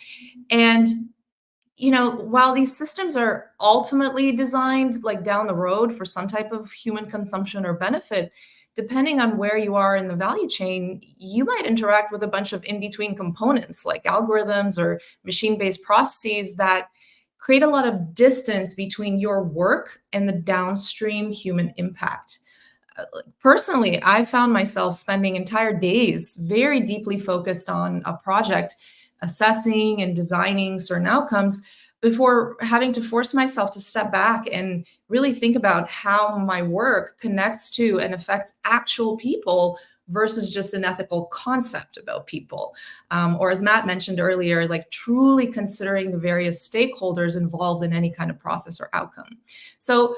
And while these systems are ultimately designed like down the road for some type of human consumption or benefit, depending on where you are in the value chain, you might interact with a bunch of in-between components like algorithms or machine-based processes that create a lot of distance between your work and the downstream human impact. Personally, I found myself spending entire days very deeply focused on a project, assessing and designing certain outcomes before having to force myself to step back and really think about how my work connects to and affects actual people versus just an ethical concept about people. Or as Matt mentioned earlier, like truly considering the various stakeholders involved in any kind of process or outcome. So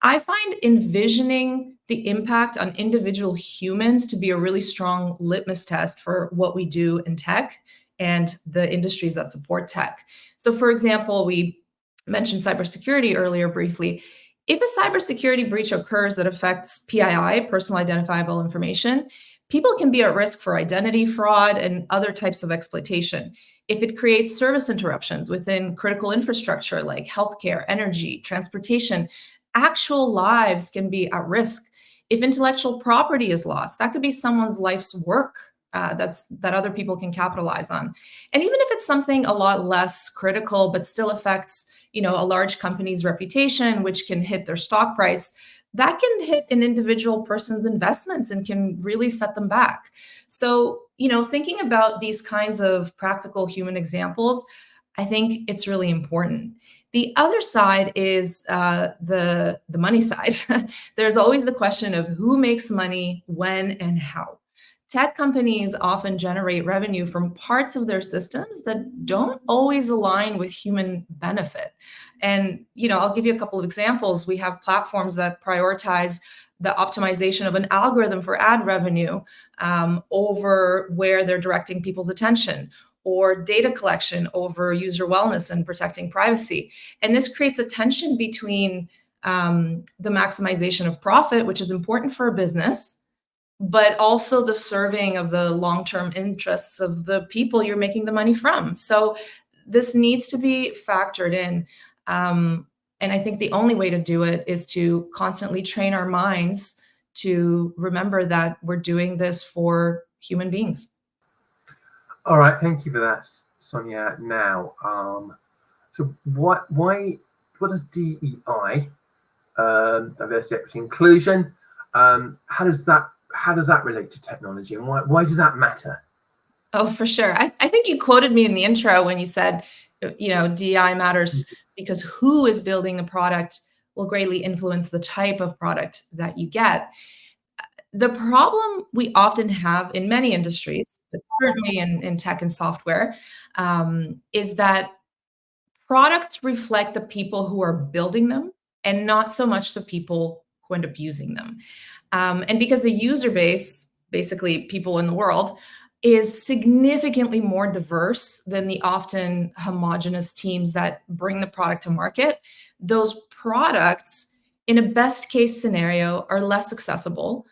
I find envisioning the impact on individual humans to be a really strong litmus test for what we do in tech and the industries that support tech. So, for example, we mentioned cybersecurity earlier briefly. If a cybersecurity breach occurs that affects PII, personal identifiable information, people can be at risk for identity fraud and other types of exploitation. If it creates service interruptions within critical infrastructure like healthcare, energy, transportation, actual lives can be at risk. If intellectual property is lost, that could be someone's life's work that other people can capitalize on. And even if it's something a lot less critical, but still affects, a large company's reputation, which can hit their stock price, that can hit an individual person's investments and can really set them back. So, thinking about these kinds of practical human examples, I think it's really important. The other side is the money side. There's always the question of who makes money, when, and how. Tech companies often generate revenue from parts of their systems that don't always align with human benefit. And, I'll give you a couple of examples. We have platforms that prioritize the optimization of an algorithm for ad revenue over where they're directing people's attention, or data collection over user wellness and protecting privacy. And this creates a tension between the maximization of profit, which is important for a business, but also the serving of the long-term interests of the people you're making the money from. So this needs to be factored in. And I think the only way to do it is to constantly train our minds to remember that we're doing this for human beings. All right, thank you for that, Sonia. Now, so what does DEI, diversity, equity, inclusion, how does that relate to technology, and why does that matter? Oh, for sure. I think you quoted me in the intro when you said, DEI matters because who is building the product will greatly influence the type of product that you get. the problem we often have in many industries, but certainly in tech and software, is that products reflect the people who are building them and not so much the people who end up using them. And because the user base, basically people in the world, is significantly more diverse than the often homogenous teams that bring the product to market, those products, in a best case scenario, are less accessible,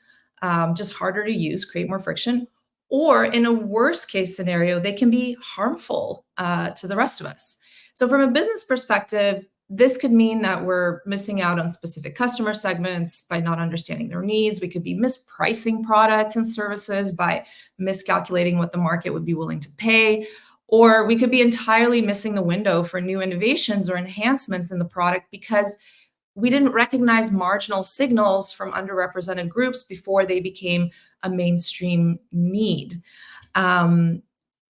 just harder to use, create more friction, or in a worst case scenario, they can be harmful to the rest of us. So from a business perspective, this could mean that we're missing out on specific customer segments by not understanding their needs. We could be mispricing products and services by miscalculating what the market would be willing to pay. Or we could be entirely missing the window for new innovations or enhancements in the product because we didn't recognize marginal signals from underrepresented groups before they became a mainstream need. And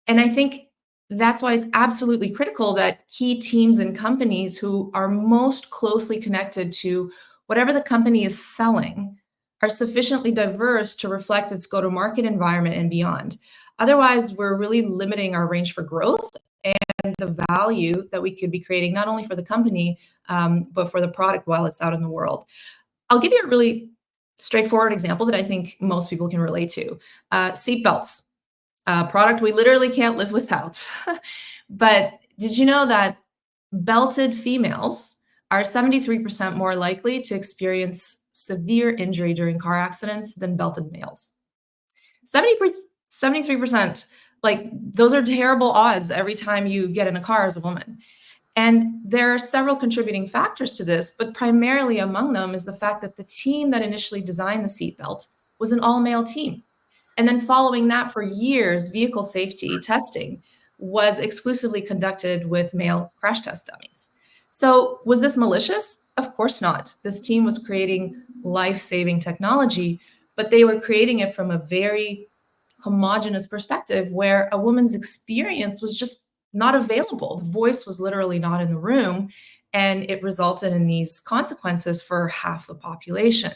I think that's why it's absolutely critical that key teams and companies who are most closely connected to whatever the company is selling are sufficiently diverse to reflect its go-to-market environment and beyond. Otherwise, we're really limiting our range for growth and the value that we could be creating, not only for the company, but for the product while it's out in the world. I'll give you a really straightforward example that I think most people can relate to. Seatbelts. Product we literally can't live without. But did you know that belted females are 73% more likely to experience severe injury during car accidents than belted males? 73%. Like, those are terrible odds every time you get in a car as a woman. And there are several contributing factors to this, but primarily among them is the fact that the team that initially designed the seatbelt was an all-male team. And then following that for years, vehicle safety testing was exclusively conducted with male crash test dummies. So was this malicious? Of course not. This team was creating life-saving technology, but they were creating it from a very homogenous perspective where a woman's experience was just not available. The voice was literally not in the room, and it resulted in these consequences for half the population.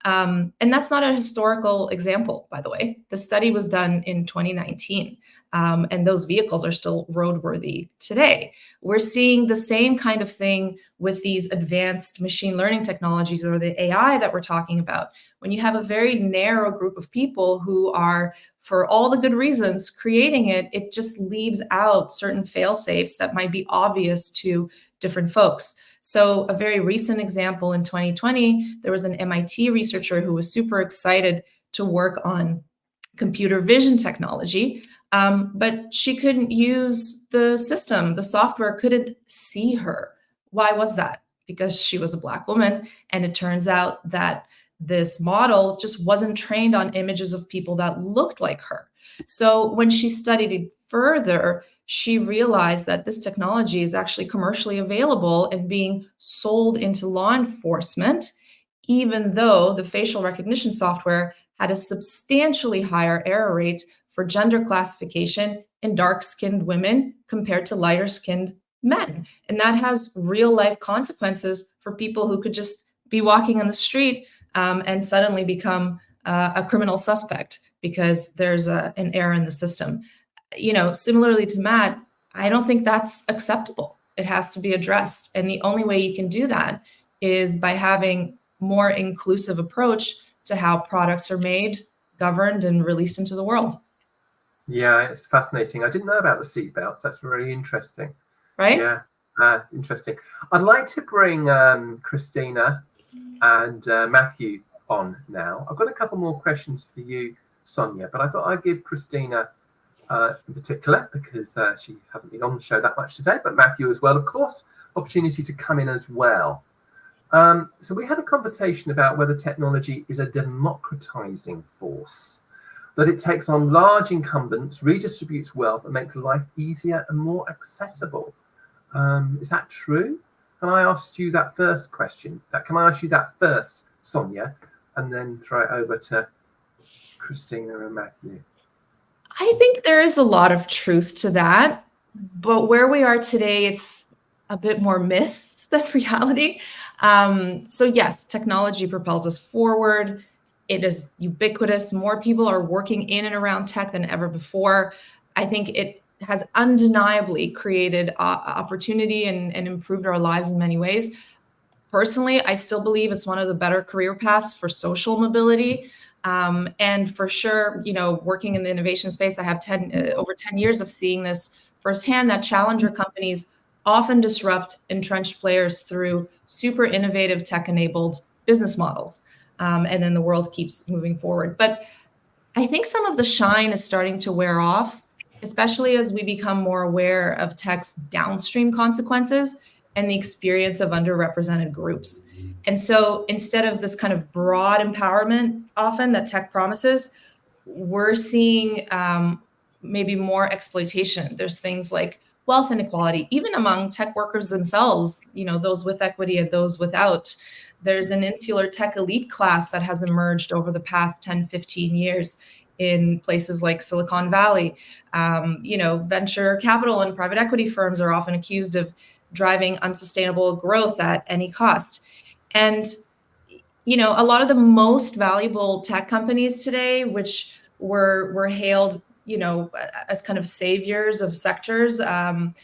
And that's not a historical example, by the way. The study was done in 2019, and those vehicles are still roadworthy today. We're seeing the same kind of thing with these advanced machine learning technologies or the AI that we're talking about. When you have a very narrow group of people who are, for all the good reasons, creating it, it just leaves out certain fail-safes that might be obvious to different folks. So a very recent example in 2020, there was an MIT researcher who was super excited to work on computer vision technology, but she couldn't use the system. The software couldn't see her. Why was that? Because she was a Black woman, and it turns out that this model just wasn't trained on images of people that looked like her. So when she studied it further, she realized that this technology is actually commercially available and being sold into law enforcement, even though the facial recognition software had a substantially higher error rate for gender classification in dark-skinned women compared to lighter-skinned men. And that has real-life consequences for people who could just be walking on the street and suddenly become a criminal suspect because there's an error in the system. You know, similarly to Matt, I don't think that's acceptable. It has to be addressed. And the only way you can do that is by having more inclusive approach to how products are made, governed, and released into the world. Yeah, it's fascinating. I didn't know about the seatbelts. That's very interesting. Right? Yeah, interesting. I'd like to bring Christina and Matthew on now. I've got a couple more questions for you, Sonia, but I thought I'd give Christina in particular, because she hasn't been on the show that much today, but Matthew as well, of course, opportunity to come in as well. So we had a conversation about whether technology is a democratizing force, that it takes on large incumbents, redistributes wealth, and makes life easier and more accessible. Is that true? Can I ask you that first question? Can I ask you that first, Sonia, and then throw it over to Christina and Matthew? I think there is a lot of truth to that, but where we are today, it's a bit more myth than reality. So yes, technology propels us forward. It is ubiquitous. More people are working in and around tech than ever before. I think it has undeniably created opportunity and improved our lives in many ways. Personally, I still believe it's one of the better career paths for social mobility. And for sure, working in the innovation space, I have over 10 years of seeing this firsthand, that challenger companies often disrupt entrenched players through super innovative tech-enabled business models. And then the world keeps moving forward. But I think some of the shine is starting to wear off, especially as we become more aware of tech's downstream consequences and the experience of underrepresented groups. And so instead of this kind of broad empowerment often that tech promises, we're seeing maybe more exploitation. There's things like wealth inequality, even among tech workers themselves, those with equity and those without. There's an insular tech elite class that has emerged over the past 10, 15 years in places like Silicon Valley. Venture capital and private equity firms are often accused of driving unsustainable growth at any cost. And, a lot of the most valuable tech companies today, which were hailed, as kind of saviors of sectors 10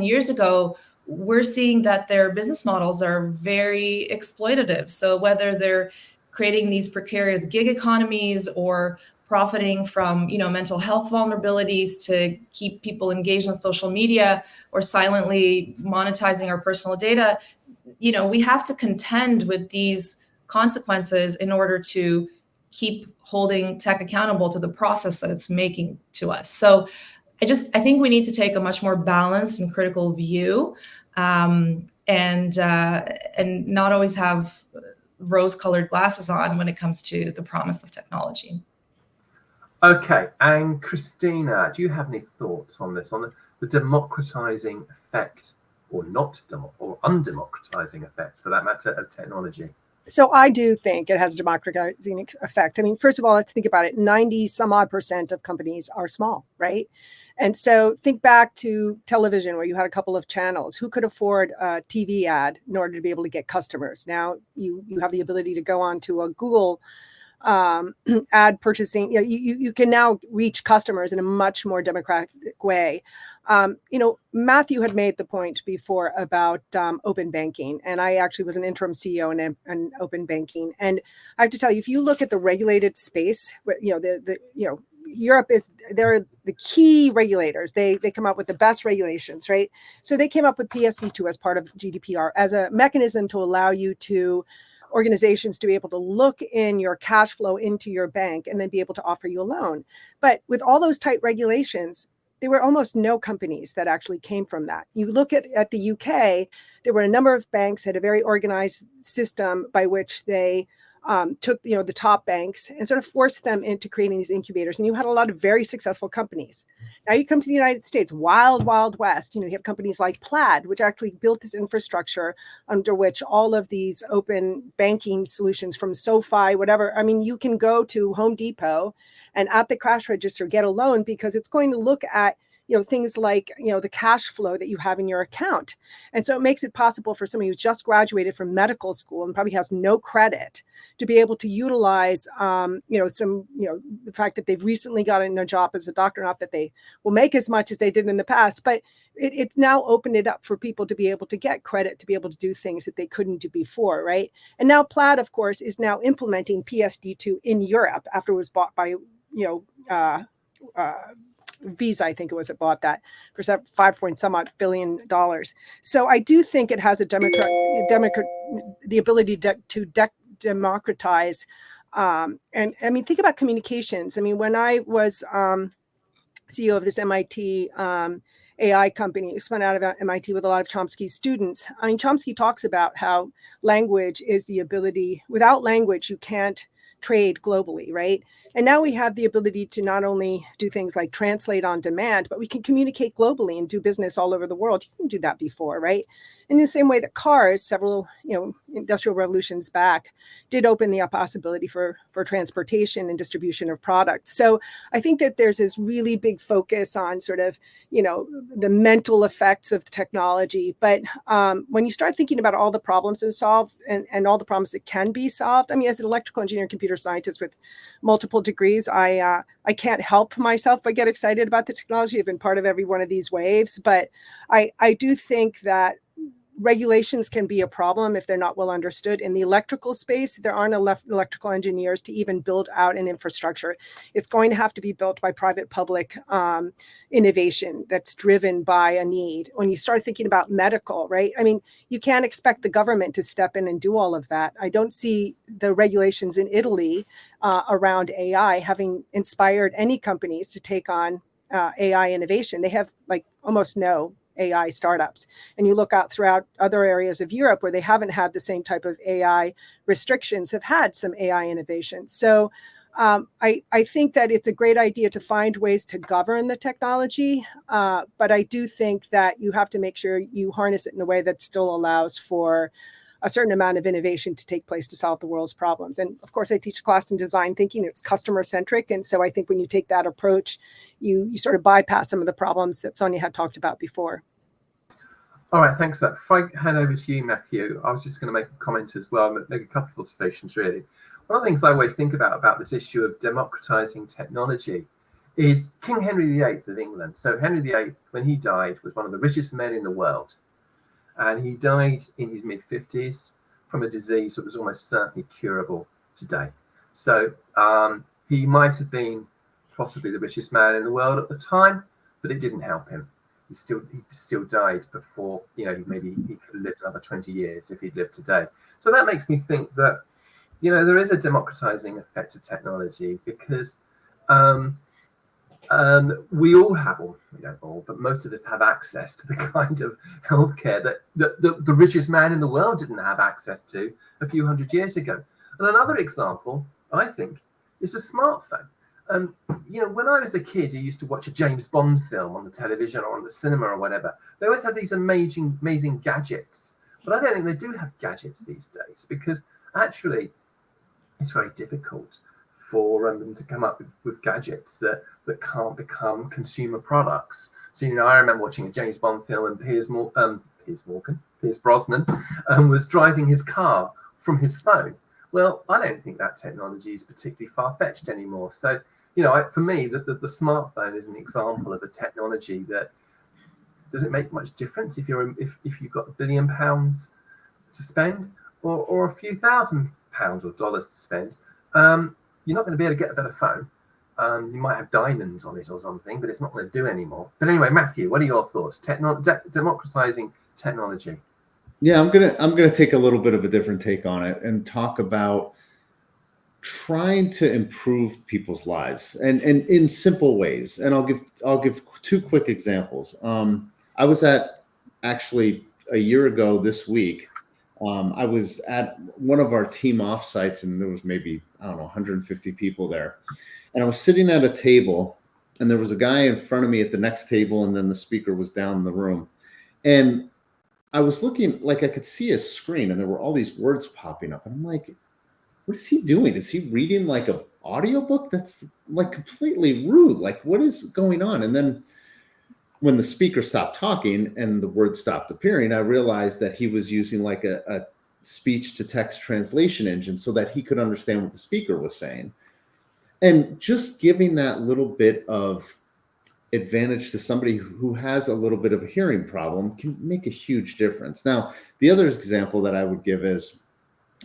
years ago, we're seeing that their business models are very exploitative. So whether they're creating these precarious gig economies or profiting from, mental health vulnerabilities to keep people engaged on social media or silently monetizing our personal data, we have to contend with these consequences in order to keep holding tech accountable to the process that it's making to us. So I think we need to take a much more balanced and critical view, and not always have rose-colored glasses on when it comes to the promise of technology. Okay, and Christina, do you have any thoughts on this, on the democratizing effect, or or undemocratizing effect, for that matter, of technology? So I do think it has a democratizing effect. I mean, first of all, let's think about it. 90 some odd % of companies are small, right? And so think back to television where you had a couple of channels. Who could afford a TV ad in order to be able to get customers? Now you have the ability to go on to a Google ad purchasing. You can now reach customers in a much more democratic way. Matthew had made the point before about open banking, and I actually was an interim CEO in open banking. And I have to tell you, if you look at the regulated space, Europe they're the key regulators. They come up with the best regulations, right? So they came up with PSD2 as part of GDPR as a mechanism to allow you to organizations to be able to look in your cash flow into your bank and then be able to offer you a loan. But with all those tight regulations, there were almost no companies that actually came from that. You look at the UK, there were a number of banks that had a very organized system by which they took the top banks and sort of forced them into creating these incubators. And you had a lot of very successful companies. Now you come to the United States, wild west. You have companies like Plaid, which actually built this infrastructure under which all of these open banking solutions from SoFi, whatever. I mean, you can go to Home Depot and at the cash register get a loan because it's going to look at things like, the cash flow that you have in your account. And so it makes it possible for somebody who's just graduated from medical school and probably has no credit to be able to utilize, the fact that they've recently gotten a job as a doctor, not that they will make as much as they did in the past, but it's now opened it up for people to be able to get credit, to be able to do things that they couldn't do before, right? And now Plaid, of course, is now implementing PSD2 in Europe after it was bought by, Visa, I think it was, it bought that for $5 billion. So I do think it has the ability to democratize. And I mean, think about communications. I mean, when I was CEO of this MIT AI company, spun out of MIT with a lot of Chomsky's students. I mean, Chomsky talks about how language is the ability. Without language, you can't trade globally, right? And now we have the ability to not only do things like translate on demand, but we can communicate globally and do business all over the world. You can do that before, right? In the same way that cars, several industrial revolutions back, did open the possibility for transportation and distribution of products. So I think that there's this really big focus on sort of, the mental effects of technology. But when you start thinking about all the problems to solve and all the problems that can be solved, I mean, as an electrical engineer and computer scientist with multiple degrees, I can't help myself but get excited about the technology. I've been part of every one of these waves, but I do think that regulations can be a problem if they're not well understood. In the electrical space, there aren't enough electrical engineers to even build out an infrastructure. It's going to have to be built by private-public innovation that's driven by a need. When you start thinking about medical, right? I mean, you can't expect the government to step in and do all of that. I don't see the regulations in Italy around AI having inspired any companies to take on AI innovation. They have like almost no AI startups. And you look out throughout other areas of Europe where they haven't had the same type of AI restrictions, have had some AI innovation. So I think that it's a great idea to find ways to govern the technology. But I do think that you have to make sure you harness it in a way that still allows for a certain amount of innovation to take place to solve the world's problems. And of course, I teach a class in design thinking. It's customer centric. And so I think when you take that approach, you sort of bypass some of the problems that Sonia had talked about before. All right, thanks for that. Before I hand over to you, Matthew, I was just going to make a comment as well, make a couple of observations, really. One of the things I always think about this issue of democratizing technology is King Henry VIII of England. So Henry VIII, when he died, was one of the richest men in the world. And he died in his mid-50s from a disease that was almost certainly curable today. So he might have been possibly the richest man in the world at the time, but it didn't help him. He still died before, maybe he could have lived another 20 years if he'd lived today. So that makes me think that, there is a democratizing effect of technology because we all have, or we don't all, but most of us have access to the kind of healthcare that the richest man in the world didn't have access to a few hundred years ago. And another example, I think, is a smartphone. When I was a kid, I used to watch a James Bond film on the television or on the cinema or whatever. They always had these amazing gadgets. But I don't think they do have gadgets these days because actually it's very difficult for them to come up with gadgets that can't become consumer products. So, I remember watching a James Bond film and Pierce Brosnan was driving his car from his phone. Well, I don't think that technology is particularly far-fetched anymore. So, for me, the smartphone is an example of a technology that doesn't make much difference if you've got £1 billion to spend or a few £1,000 or dollars to spend. You're not going to be able to get a better phone. You might have diamonds on it or something, but it's not going to do anymore. But anyway, Matthew, what are your thoughts? Democratizing technology. Yeah, I'm gonna take a little bit of a different take on it and talk about trying to improve people's lives and in simple ways. And I'll give two quick examples. I was at actually a year ago this week. I was at one of our team offsites and there was maybe, 150 people there. And I was sitting at a table and there was a guy in front of me at the next table and then the speaker was down in the room. And I was looking, like I could see a screen and there were all these words popping up. And I'm like, what is he doing? Is he reading like an audiobook? That's like completely rude. Like, what is going on? And then when the speaker stopped talking and the words stopped appearing, I realized that he was using like a speech to text translation engine so that he could understand what the speaker was saying. And just giving that little bit of advantage to somebody who has a little bit of a hearing problem can make a huge difference. Now, the other example that I would give is,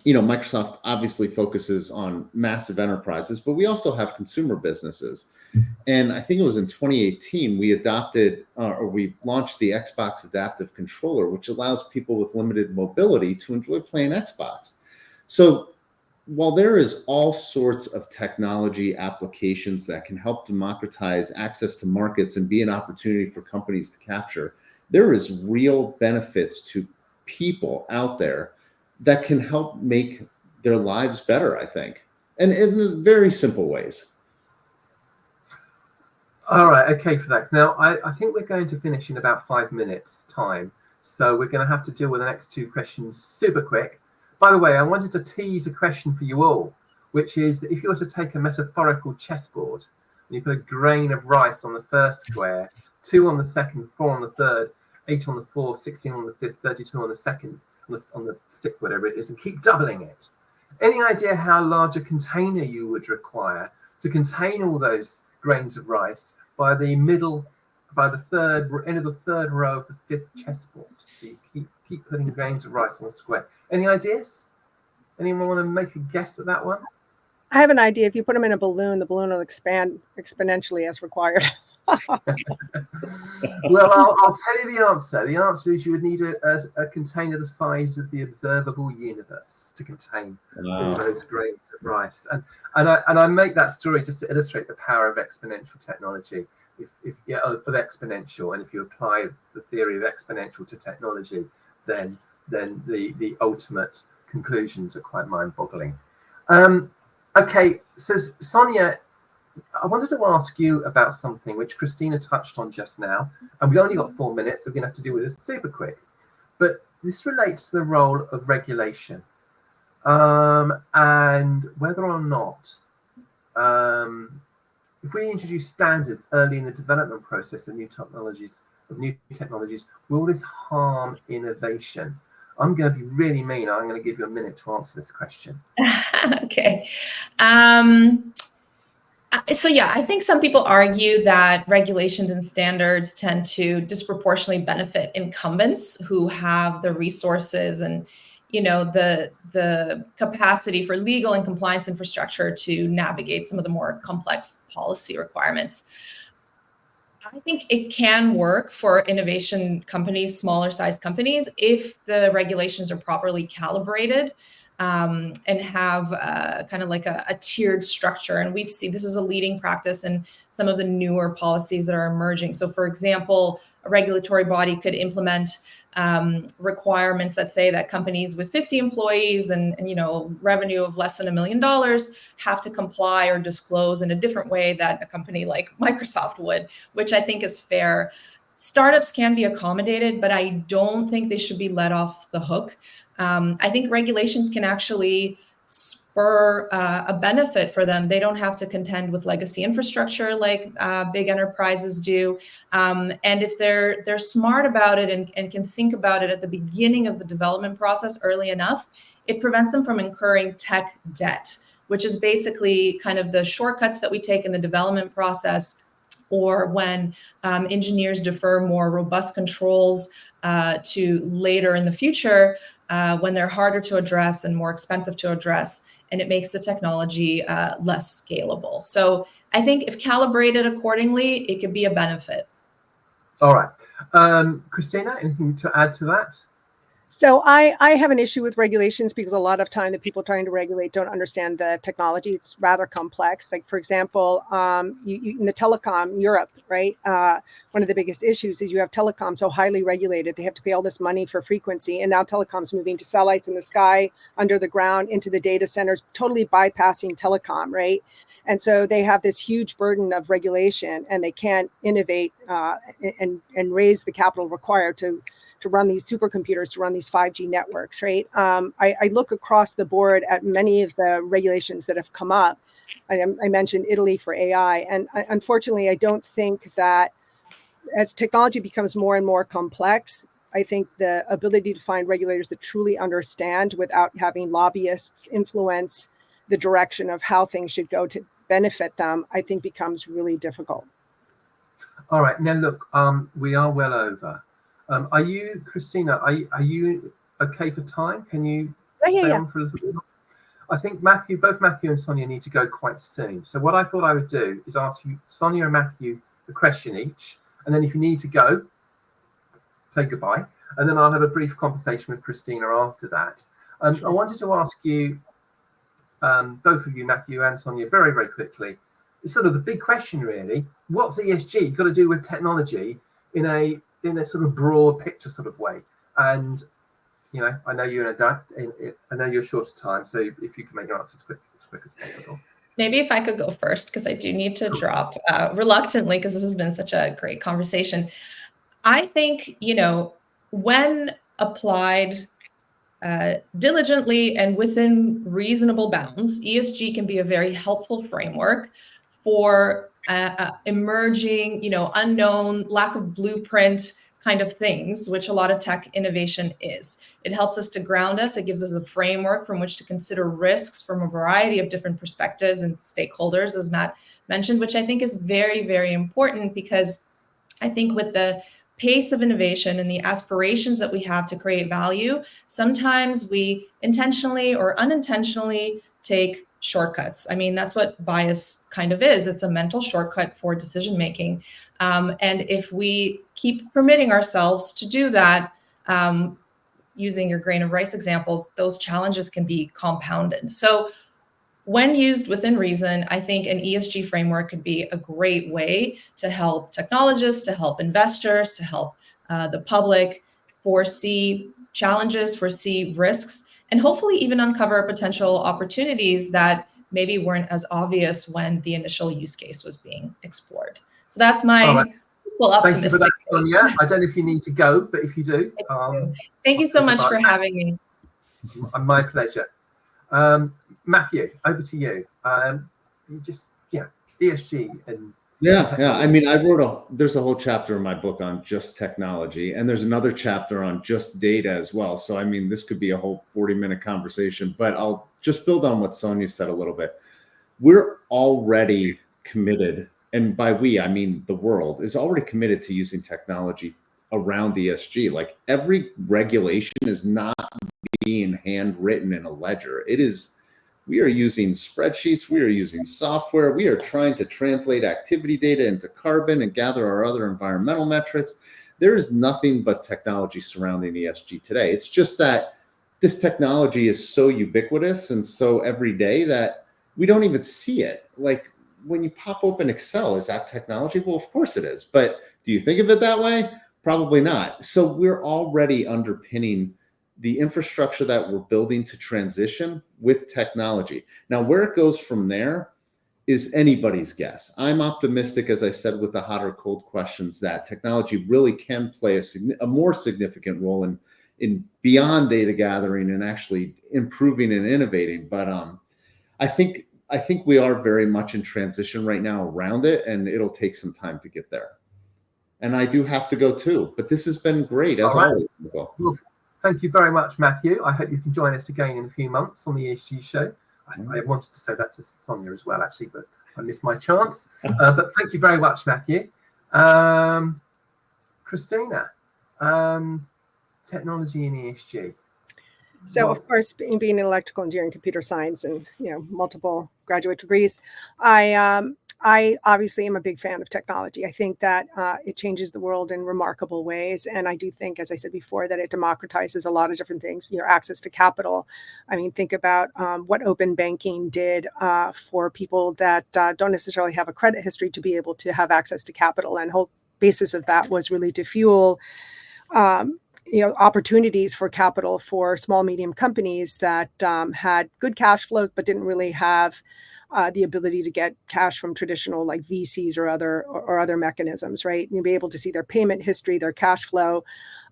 Microsoft obviously focuses on massive enterprises, but we also have consumer businesses. And I think it was in 2018, we launched the Xbox Adaptive Controller, which allows people with limited mobility to enjoy playing Xbox. So while there is all sorts of technology applications that can help democratize access to markets and be an opportunity for companies to capture, there is real benefits to people out there that can help make their lives better, I think, and in very simple ways. All right, okay for that. Now, I think we're going to finish in about 5 minutes time. So we're going to have to deal with the next two questions super quick. By the way, I wanted to tease a question for you all, which is if you were to take a metaphorical chessboard and you put a grain of rice on the first square, 2 on the second, 4 on the third, 8 on the fourth, 16 on the fifth, 32 on the second, on the sixth, whatever it is, and keep doubling it. Any idea how large a container you would require to contain all those grains of rice by the end of the third row of the fifth chessboard? So you keep putting grains of rice on the square. Any ideas? Anyone want to make a guess at that one? I have an idea. If you put them in a balloon, the balloon will expand exponentially as required. Well, I'll tell you the answer. The answer is you would need a container the size of the observable universe to contain all those grains of rice. And I make that story just to illustrate the power of exponential technology. Of exponential, and if you apply the theory of exponential to technology, then the ultimate conclusions are quite mind-boggling. Okay, says Sonia, I wanted to ask you about something which Christina touched on just now, and we only got 4 minutes, so we're going to have to deal with this super quick. But this relates to the role of regulation, and whether or not, if we introduce standards early in the development process of new technologies, will this harm innovation? I'm going to be really mean. I'm going to give you a minute to answer this question. Okay. So yeah, I think some people argue that regulations and standards tend to disproportionately benefit incumbents who have the resources and, you know, the capacity for legal and compliance infrastructure to navigate some of the more complex policy requirements. I think it can work for innovation companies, smaller size companies, if the regulations are properly calibrated and have kind of like a tiered structure. And we've seen this is a leading practice in some of the newer policies that are emerging. So for example, a regulatory body could implement requirements that say that companies with 50 employees and you know revenue of less than $1 million have to comply or disclose in a different way that a company like Microsoft would, which I think is fair. Startups can be accommodated, but I don't think they should be let off the hook. I think regulations can actually spur a benefit for them. They don't have to contend with legacy infrastructure like big enterprises do. And if they're smart about it and can think about it at the beginning of the development process early enough, it prevents them from incurring tech debt, which is basically kind of the shortcuts that we take in the development process, or when engineers defer more robust controls to later in the future, when they're harder to address and more expensive to address, and it makes the technology less scalable. So I think if calibrated accordingly, it could be a benefit. All right. Christina, anything to add to that? So I have an issue with regulations because a lot of time the people trying to regulate don't understand the technology. It's rather complex. Like, for example, in the telecom Europe, right? One of the biggest issues is you have telecom so highly regulated. They have to pay all this money for frequency. And now telecom's moving to satellites in the sky, under the ground, into the data centers, totally bypassing telecom, right? And so they have this huge burden of regulation, and they can't innovate and raise the capital required to run these supercomputers, to run these 5G networks, right? I look across the board at many of the regulations that have come up. I mentioned Italy for AI, and unfortunately, I don't think that as technology becomes more and more complex, I think the ability to find regulators that truly understand without having lobbyists influence the direction of how things should go to benefit them, I think becomes really difficult. All right, now look, we are well over. Are you, Christina, are you okay for time? Can you stay on for a little bit? I think both Matthew and Sonia need to go quite soon. So what I thought I would do is ask you, Sonia and Matthew, a question each. And then if you need to go, say goodbye. And then I'll have a brief conversation with Christina after that. I wanted to ask you, both of you, Matthew and Sonia, very, very quickly. It's sort of the big question, really. What's ESG got to do with technology in a sort of broad picture sort of way? And you know, I know you're short of time, so if you can make your answers as quick as possible. Maybe if I could go first, because I do need to drop reluctantly, because this has been such a great conversation. I think, when applied diligently and within reasonable bounds, ESG can be a very helpful framework for emerging, unknown, lack of blueprint kind of things, which a lot of tech innovation is. It helps us to ground us. It gives us a framework from which to consider risks from a variety of different perspectives and stakeholders, as Matt mentioned, which I think is very, very important, because I think with the pace of innovation and the aspirations that we have to create value, sometimes we intentionally or unintentionally take shortcuts. I mean, that's what bias kind of is. It's a mental shortcut for decision making. And if we keep permitting ourselves to do that, using your grain of rice examples, those challenges can be compounded. So when used within reason, I think an ESG framework could be a great way to help technologists, to help investors, to help the public foresee challenges, foresee risks, and hopefully even uncover potential opportunities that maybe weren't as obvious when the initial use case was being explored. So that's my Thank you for that, Sonia. I don't know if you need to go, but if you do. Thank you so much for having me. My pleasure. Matthew, over to you. ESG and I mean, there's a whole chapter in my book on just technology, and there's another chapter on just data as well. So, I mean, this could be a whole 40-minute conversation, but I'll just build on what Sonia said a little bit. We're already committed, and by we, I mean the world is already committed to using technology around ESG. Like, every regulation is not being handwritten in a ledger. We are using spreadsheets, we are using software, we are trying to translate activity data into carbon and gather our other environmental metrics. There is nothing but technology surrounding ESG today. It's just that this technology is so ubiquitous and so everyday that we don't even see it. Like, when you pop open Excel, is that technology? Well, of course it is. But do you think of it that way? Probably not. So we're already underpinning the infrastructure that we're building to transition with technology. Now, where it goes from there is anybody's guess. I'm optimistic, as I said, with the hot or cold questions, that technology really can play a more significant role in beyond data gathering and actually improving and innovating. But I think we are very much in transition right now around it, and it'll take some time to get there. And I do have to go too, but this has been great as always. Well, thank you very much, Matthew. I hope you can join us again in a few months on the ESG show. I wanted to say that to Sonia as well, actually, but I missed my chance. But thank you very much, Matthew. Christina, technology and ESG. So, of course, being in electrical engineering, computer science, and multiple graduate degrees, I obviously am a big fan of technology. I think that it changes the world in remarkable ways. And I do think, as I said before, that it democratizes a lot of different things, access to capital. I mean, think about what open banking did for people that don't necessarily have a credit history to be able to have access to capital. And the whole basis of that was really to fuel opportunities for capital for small, medium companies that had good cash flows, but didn't really have the ability to get cash from traditional like VCs or other mechanisms, right? You'll be able to see their payment history, their cash flow.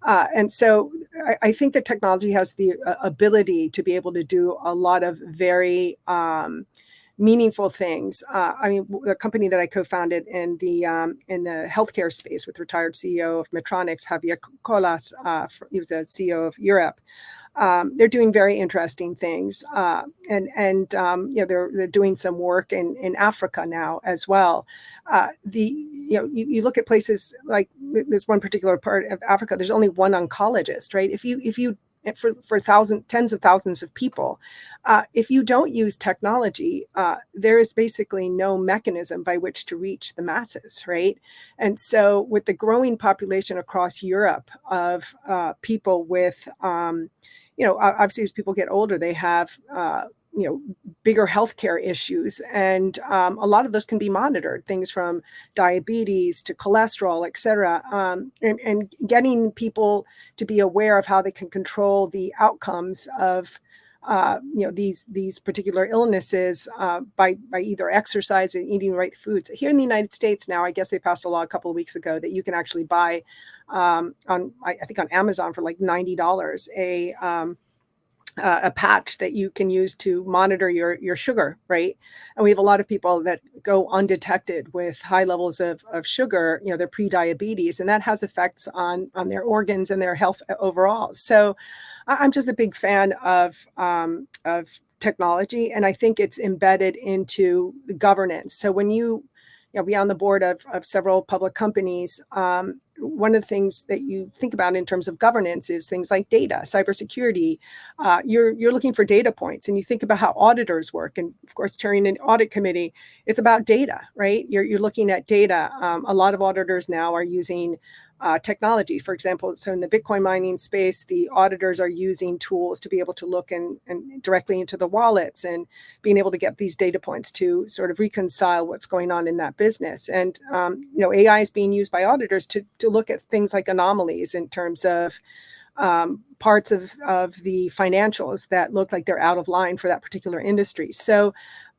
And so I think that technology has the ability to be able to do a lot of very meaningful things. I mean, the company that I co-founded in the healthcare space with retired CEO of Medtronic, Javier Colas, he was the CEO of Europe. They're doing very interesting things, and they're doing some work in Africa now as well. You look at places like this one particular part of Africa. There's only one oncologist, right? If you for tens of thousands of people, if you don't use technology, there is basically no mechanism by which to reach the masses, right? And so, with the growing population across Europe of people with obviously as people get older, they have, bigger healthcare issues. And a lot of those can be monitored, things from diabetes to cholesterol, et cetera. And getting people to be aware of how they can control the outcomes of these particular illnesses by either exercise and eating the right foods. Here in the United States now, I guess they passed a law a couple of weeks ago that you can actually buy I think on Amazon for like $90 a patch that you can use to monitor your sugar, right? And we have a lot of people that go undetected with high levels of sugar, their pre-diabetes, and that has effects on their organs and their health overall. So I'm just a big fan of technology, and I think it's embedded into the governance. So when you be on the board of several public companies, one of the things that you think about in terms of governance is things like data, cybersecurity. You're looking for data points, and you think about how auditors work. And of course, chairing an audit committee, it's about data, right? You're looking at data. A lot of auditors now are using technology. For example, so in the Bitcoin mining space, the auditors are using tools to be able to look and directly into the wallets and being able to get these data points to sort of reconcile what's going on in that business. And AI is being used by auditors to look at things like anomalies in terms of parts of the financials that look like they're out of line for that particular industry. So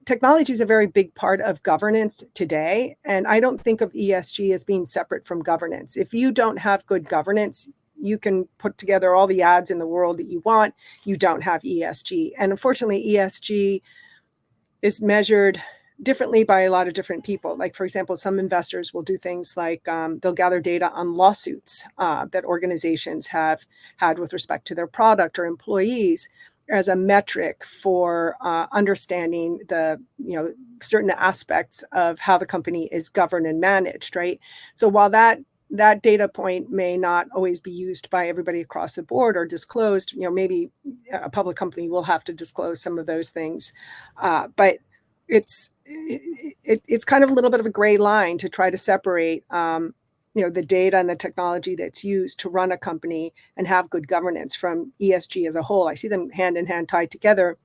technology is a very big part of governance today. And I don't think of ESG as being separate from governance. If you don't have good governance, you can put together all the ads in the world that you want. You don't have ESG. And unfortunately, ESG is measured differently by a lot of different people. Like, for example, some investors will do things like they'll gather data on lawsuits that organizations have had with respect to their product or employees as a metric for understanding the certain aspects of how the company is governed and managed, right? So while that data point may not always be used by everybody across the board or disclosed, maybe a public company will have to disclose some of those things, but it's kind of a little bit of a gray line to try to separate the data and the technology that's used to run a company and have good governance from ESG as a whole. I see them hand in hand tied together.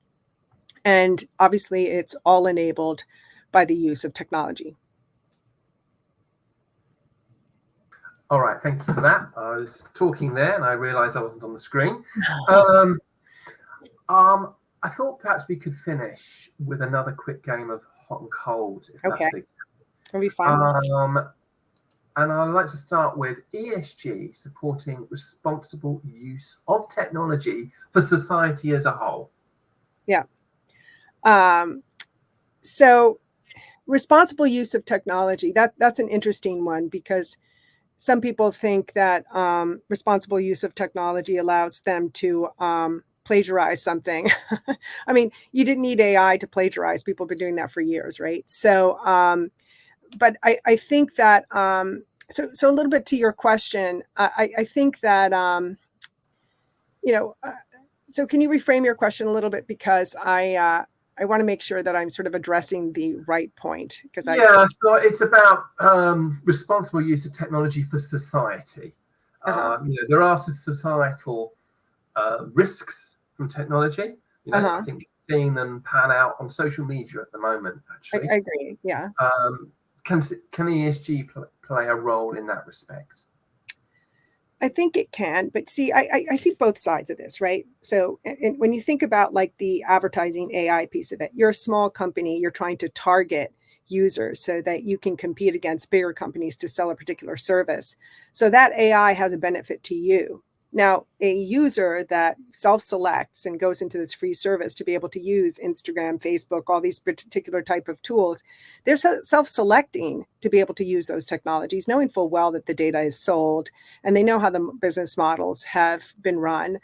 And obviously, it's all enabled by the use of technology. All right, thank you for that. I was talking there and I realized I wasn't on the screen. I thought perhaps we could finish with another quick game of hot and cold, if Okay. that's It'll be fun. And I'd like to start with ESG supporting responsible use of technology for society as a whole. Yeah. So responsible use of technology, that's an interesting one, because some people think that responsible use of technology allows them to plagiarize something. I mean, you didn't need AI to plagiarize. People have been doing that for years, right? So, but I think that, so a little bit to your question, I think that, so can you reframe your question a little bit? Because I want to make sure that I'm sort of addressing the right point. Because so it's about responsible use of technology for society. There are societal risks from technology. I think seeing them pan out on social media at the moment, actually. I agree, yeah. Can ESG play a role in that respect? I think it can, but see, I see both sides of this, right? So when you think about like the advertising AI piece of it, you're a small company, you're trying to target users so that you can compete against bigger companies to sell a particular service. So that AI has a benefit to you. Now, a user that self-selects and goes into this free service to be able to use Instagram, Facebook, all these particular type of tools, they're self-selecting to be able to use those technologies, knowing full well that the data is sold and they know how the business models have been run.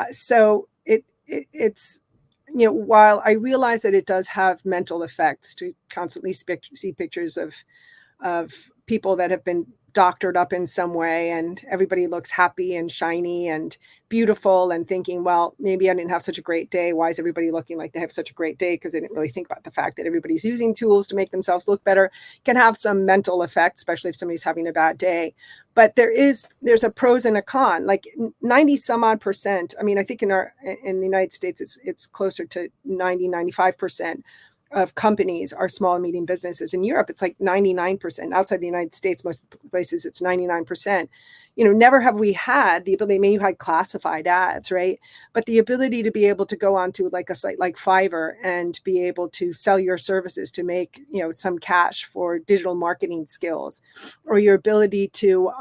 So it's, while I realize that it does have mental effects to constantly see pictures of people that have been doctored up in some way and everybody looks happy and shiny and beautiful and thinking, well, maybe I didn't have such a great day. Why is everybody looking like they have such a great day? Because they didn't really think about the fact that everybody's using tools to make themselves look better. Can have some mental effect, especially if somebody's having a bad day. But there's a pros and a con, like 90 some odd percent. I mean, I think in the United States, it's closer to 90-95% of companies are small and medium businesses. In Europe, it's like 99%. Outside the United States, most places it's 99%. never have we had the ability, I mean, you had classified ads, right? But the ability to be able to go onto like a site like Fiverr and be able to sell your services to make, some cash for digital marketing skills, or your ability to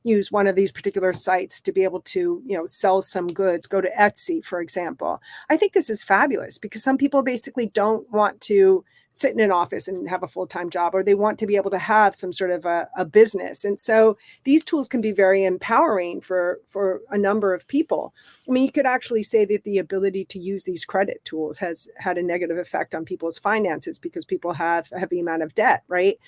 use one of these particular sites to be able to, sell some goods, go to Etsy, for example. I think this is fabulous because some people basically don't want to sit in an office and have a full-time job, or they want to be able to have some sort of a business. And so these tools can be very empowering for a number of people. I mean, you could actually say that the ability to use these credit tools has had a negative effect on people's finances because people have a heavy amount of debt, right?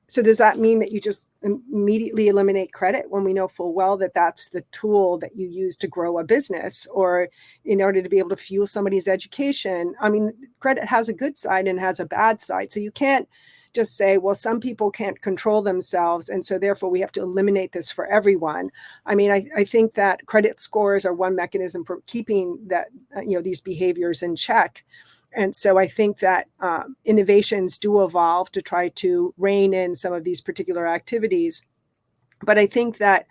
So does that mean that you just immediately eliminate credit when we know full well that that's the tool that you use to grow a business or in order to be able to fuel somebody's education? I mean, credit has a good side and has a bad side. So you can't just say, well, some people can't control themselves, and so therefore we have to eliminate this for everyone. I mean, I think that credit scores are one mechanism for keeping that, these behaviors in check. And so I think that innovations do evolve to try to rein in some of these particular activities. But I think that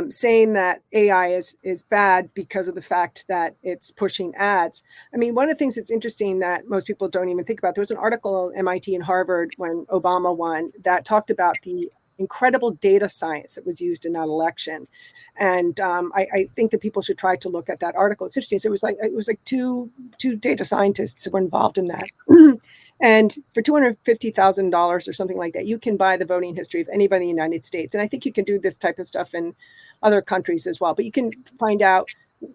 saying that AI is bad because of the fact that it's pushing ads. I mean, one of the things that's interesting that most people don't even think about, there was an article at MIT and Harvard when Obama won that talked about the incredible data science that was used in that election. And I think that people should try to look at that article. It's interesting. So it was like two data scientists were involved in that. And for $250,000 or something like that, you can buy the voting history of anybody in the United States. And I think you can do this type of stuff in other countries as well. But you can find out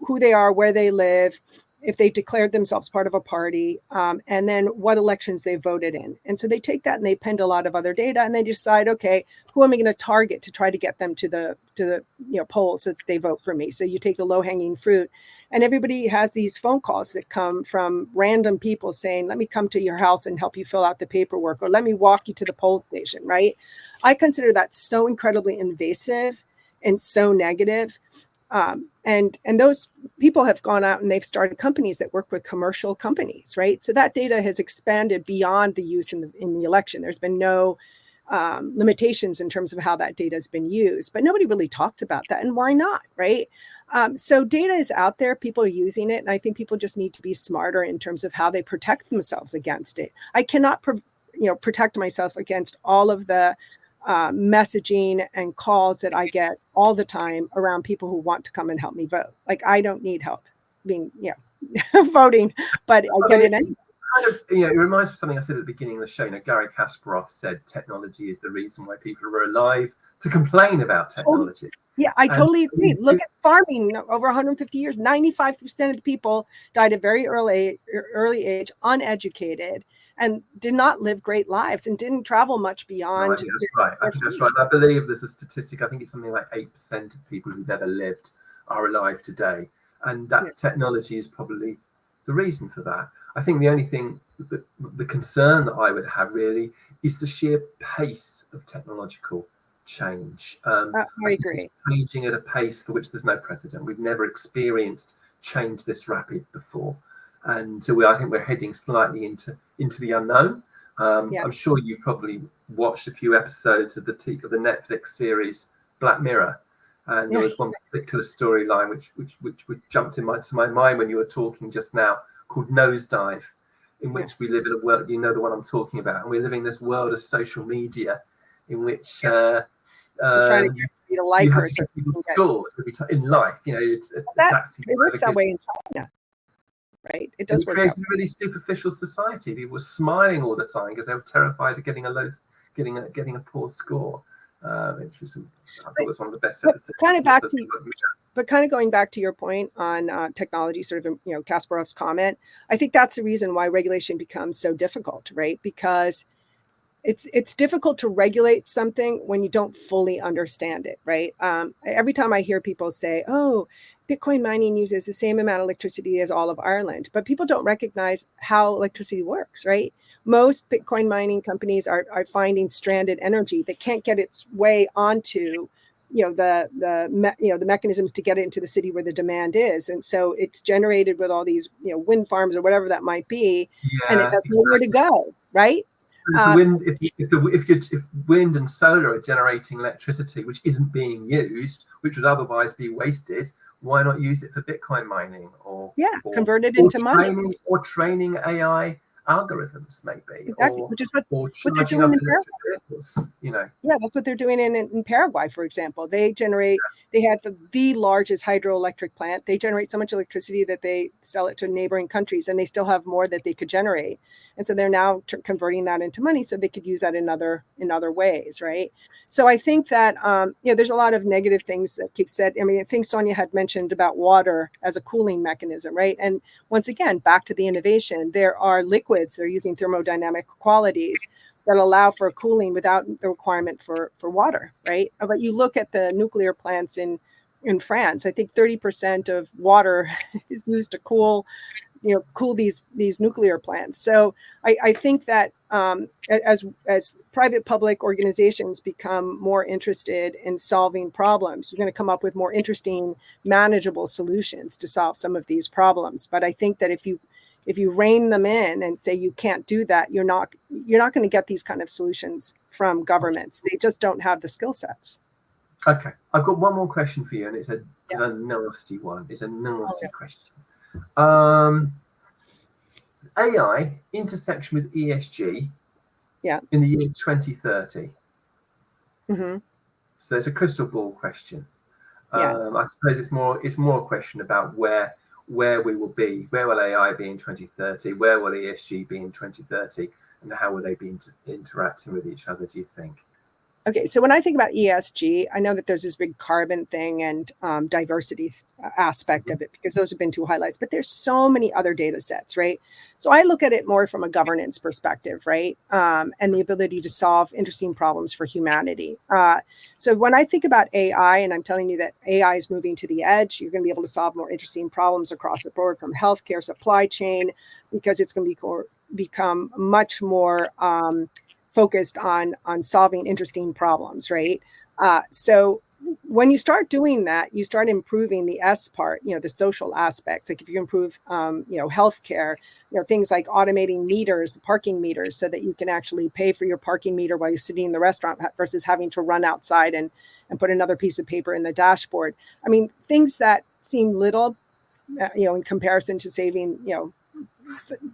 who they are, where they live, if they declared themselves part of a party, and then what elections they voted in. And so they take that and they append a lot of other data, and they decide, okay, who am I going to target to try to get them to the polls so that they vote for me? So you take the low-hanging fruit, and everybody has these phone calls that come from random people saying, let me come to your house and help you fill out the paperwork, or let me walk you to the poll station, right? I consider that so incredibly invasive and so negative. And those people have gone out and they've started companies that work with commercial companies, right? So that data has expanded beyond the use in the election. There's been no limitations in terms of how that data has been used, but nobody really talked about that. And why not, right? So data is out there, people are using it, and I think people just need to be smarter in terms of how they protect themselves against it. I cannot, protect myself against all of the messaging and calls that I get all the time around people who want to come and help me vote. Like, I don't need help being, voting, but I get it anyway. Kind of, it reminds me of something I said at the beginning of the show. Gary Kasparov said technology is the reason why people are alive to complain about technology. Yeah, I totally agree. Look at farming over 150 years. 95% of the people died at very early age, uneducated, and did not live great lives and didn't travel much beyond. No, I think that's right. I think that's right. I believe there's a statistic. I think it's something like 8% of people who've ever lived are alive today. And that technology is probably the reason for that. I think the only thing, the concern that I would have really is the sheer pace of technological change. I agree. It's changing at a pace for which there's no precedent. We've never experienced change this rapid before. And so I think we're heading slightly into the unknown. I'm sure you probably watched a few episodes of the Netflix series Black Mirror, and there was one particular storyline which jumped to my mind when you were talking just now, called Nosedive, in which we live in a world, the one I'm talking about, and we're living in this world of social media in which trying to get you to like her scores in life. It's a taxi. It works that way in China. Right, it does work. It creates a really superficial society. People were smiling all the time because they were terrified of getting a poor score. Which was, I thought was one of the best episodes. Kind of going back to your point on technology, sort of, Kasparov's comment. I think that's the reason why regulation becomes so difficult, right? Because it's difficult to regulate something when you don't fully understand it, right? Every time I hear people say, "Oh, Bitcoin mining uses the same amount of electricity as all of Ireland," but people don't recognize how electricity works, right? Most Bitcoin mining companies are finding stranded energy that can't get its way onto, the mechanisms to get it into the city where the demand is, and so it's generated with all these, wind farms or whatever that might be, and it has nowhere to go, right? if wind and solar are generating electricity which isn't being used, which would otherwise be wasted, why not use it for Bitcoin mining or convert it into money, or training AI algorithms, maybe, exactly, which is what they're charging doing up in Paraguay. electric vehicles. Yeah, that's what they're doing in Paraguay, for example. They had the largest hydroelectric plant. They generate so much electricity that they sell it to neighboring countries, and they still have more that they could generate. And so they're now converting that into money so they could use that in other ways, right? So I think that there's a lot of negative things that keep said. I mean, I think Sonia had mentioned about water as a cooling mechanism, right? And once again, back to the innovation, there are liquids that are using thermodynamic qualities that allow for cooling without the requirement for water, right? But you look at the nuclear plants in France, I think 30% of water is used to cool these nuclear plants. So I think that as private public organizations become more interested in solving problems, you're going to come up with more interesting, manageable solutions to solve some of these problems. But I think that if you rein them in and say you can't do that, you're not going to get these kind of solutions from governments. They just don't have the skill sets. Okay, I've got one more question for you, and it's a nasty one. It's a nasty question. AI intersection with ESG in the year 2030. Mm-hmm. So it's a crystal ball question. Yeah. I suppose it's more a question about where we will be. Where will AI be in 2030? Where will ESG be in 2030? And how will they be interacting with each other, do you think? Okay, so when I think about ESG, I know that there's this big carbon thing and diversity aspect of it, because those have been two highlights, but there's so many other data sets, right? So I look at it more from a governance perspective, right? And the ability to solve interesting problems for humanity. So when I think about AI, and I'm telling you that AI is moving to the edge, you're going to be able to solve more interesting problems across the board, from healthcare, supply chain, because it's going to become much more focused on solving interesting problems, right? So when you start doing that, you start improving the S part, the social aspects. Like if you improve, healthcare, things like automating meters, parking meters, so that you can actually pay for your parking meter while you're sitting in the restaurant versus having to run outside and put another piece of paper in the dashboard. I mean, things that seem little, in comparison to saving,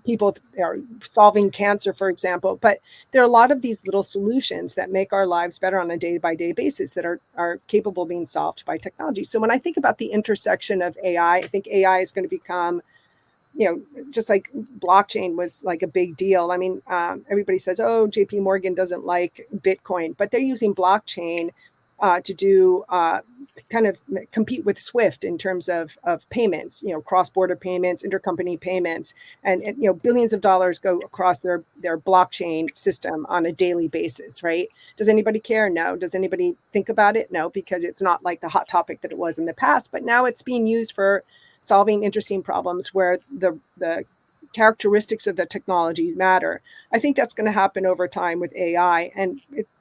people are solving cancer, for example, but there are a lot of these little solutions that make our lives better on a day-by-day basis that are capable of being solved by technology. So when I think about the intersection of AI, I think AI is going to become, just like blockchain was like a big deal. I mean, everybody says, oh, JP Morgan doesn't like Bitcoin, but they're using blockchain to do kind of compete with SWIFT in terms of payments, cross-border payments, intercompany payments, and billions of dollars go across their blockchain system on a daily basis, right? Does anybody care? No. Does anybody think about it? No, because it's not like the hot topic that it was in the past, but now it's being used for solving interesting problems where the characteristics of the technology matter. I think that's going to happen over time with AI, and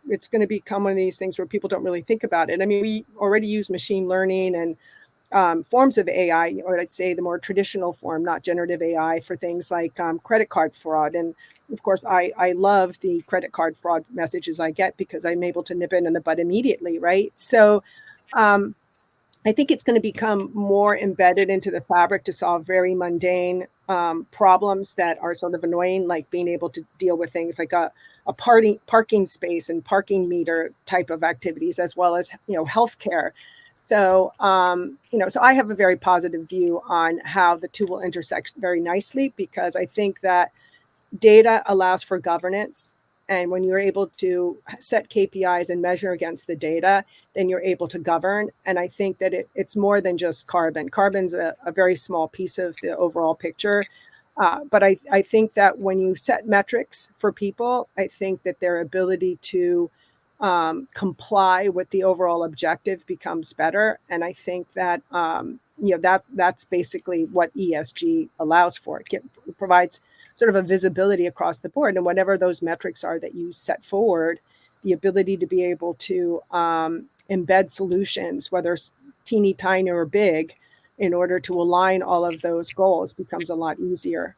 it's going to become one of these things where people don't really think about it. I mean, we already use machine learning and forms of AI, or I'd say the more traditional form, not generative AI, for things like credit card fraud. And of course, I love the credit card fraud messages I get because I'm able to nip it in the bud immediately, right? So I think it's going to become more embedded into the fabric to solve very mundane problems that are sort of annoying, like being able to deal with things like a parking space and parking meter type of activities, as well as healthcare. So so I have a very positive view on how the two will intersect very nicely, because I think that data allows for governance. And when you're able to set KPIs and measure against the data, then you're able to govern. And I think that it's more than just carbon. Carbon's a very small piece of the overall picture. But I think that when you set metrics for people, I think that their ability to comply with the overall objective becomes better. And I think that that's basically what ESG allows for. It provides sort of a visibility across the board, and whatever those metrics are that you set forward, the ability to be able to embed solutions, whether it's teeny tiny or big, in order to align all of those goals becomes a lot easier.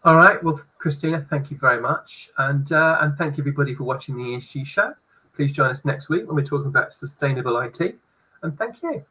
All right. Well, Christina, thank you very much. And thank you everybody for watching the ESG show. Please join us next week when we're talking about sustainable IT. And thank you.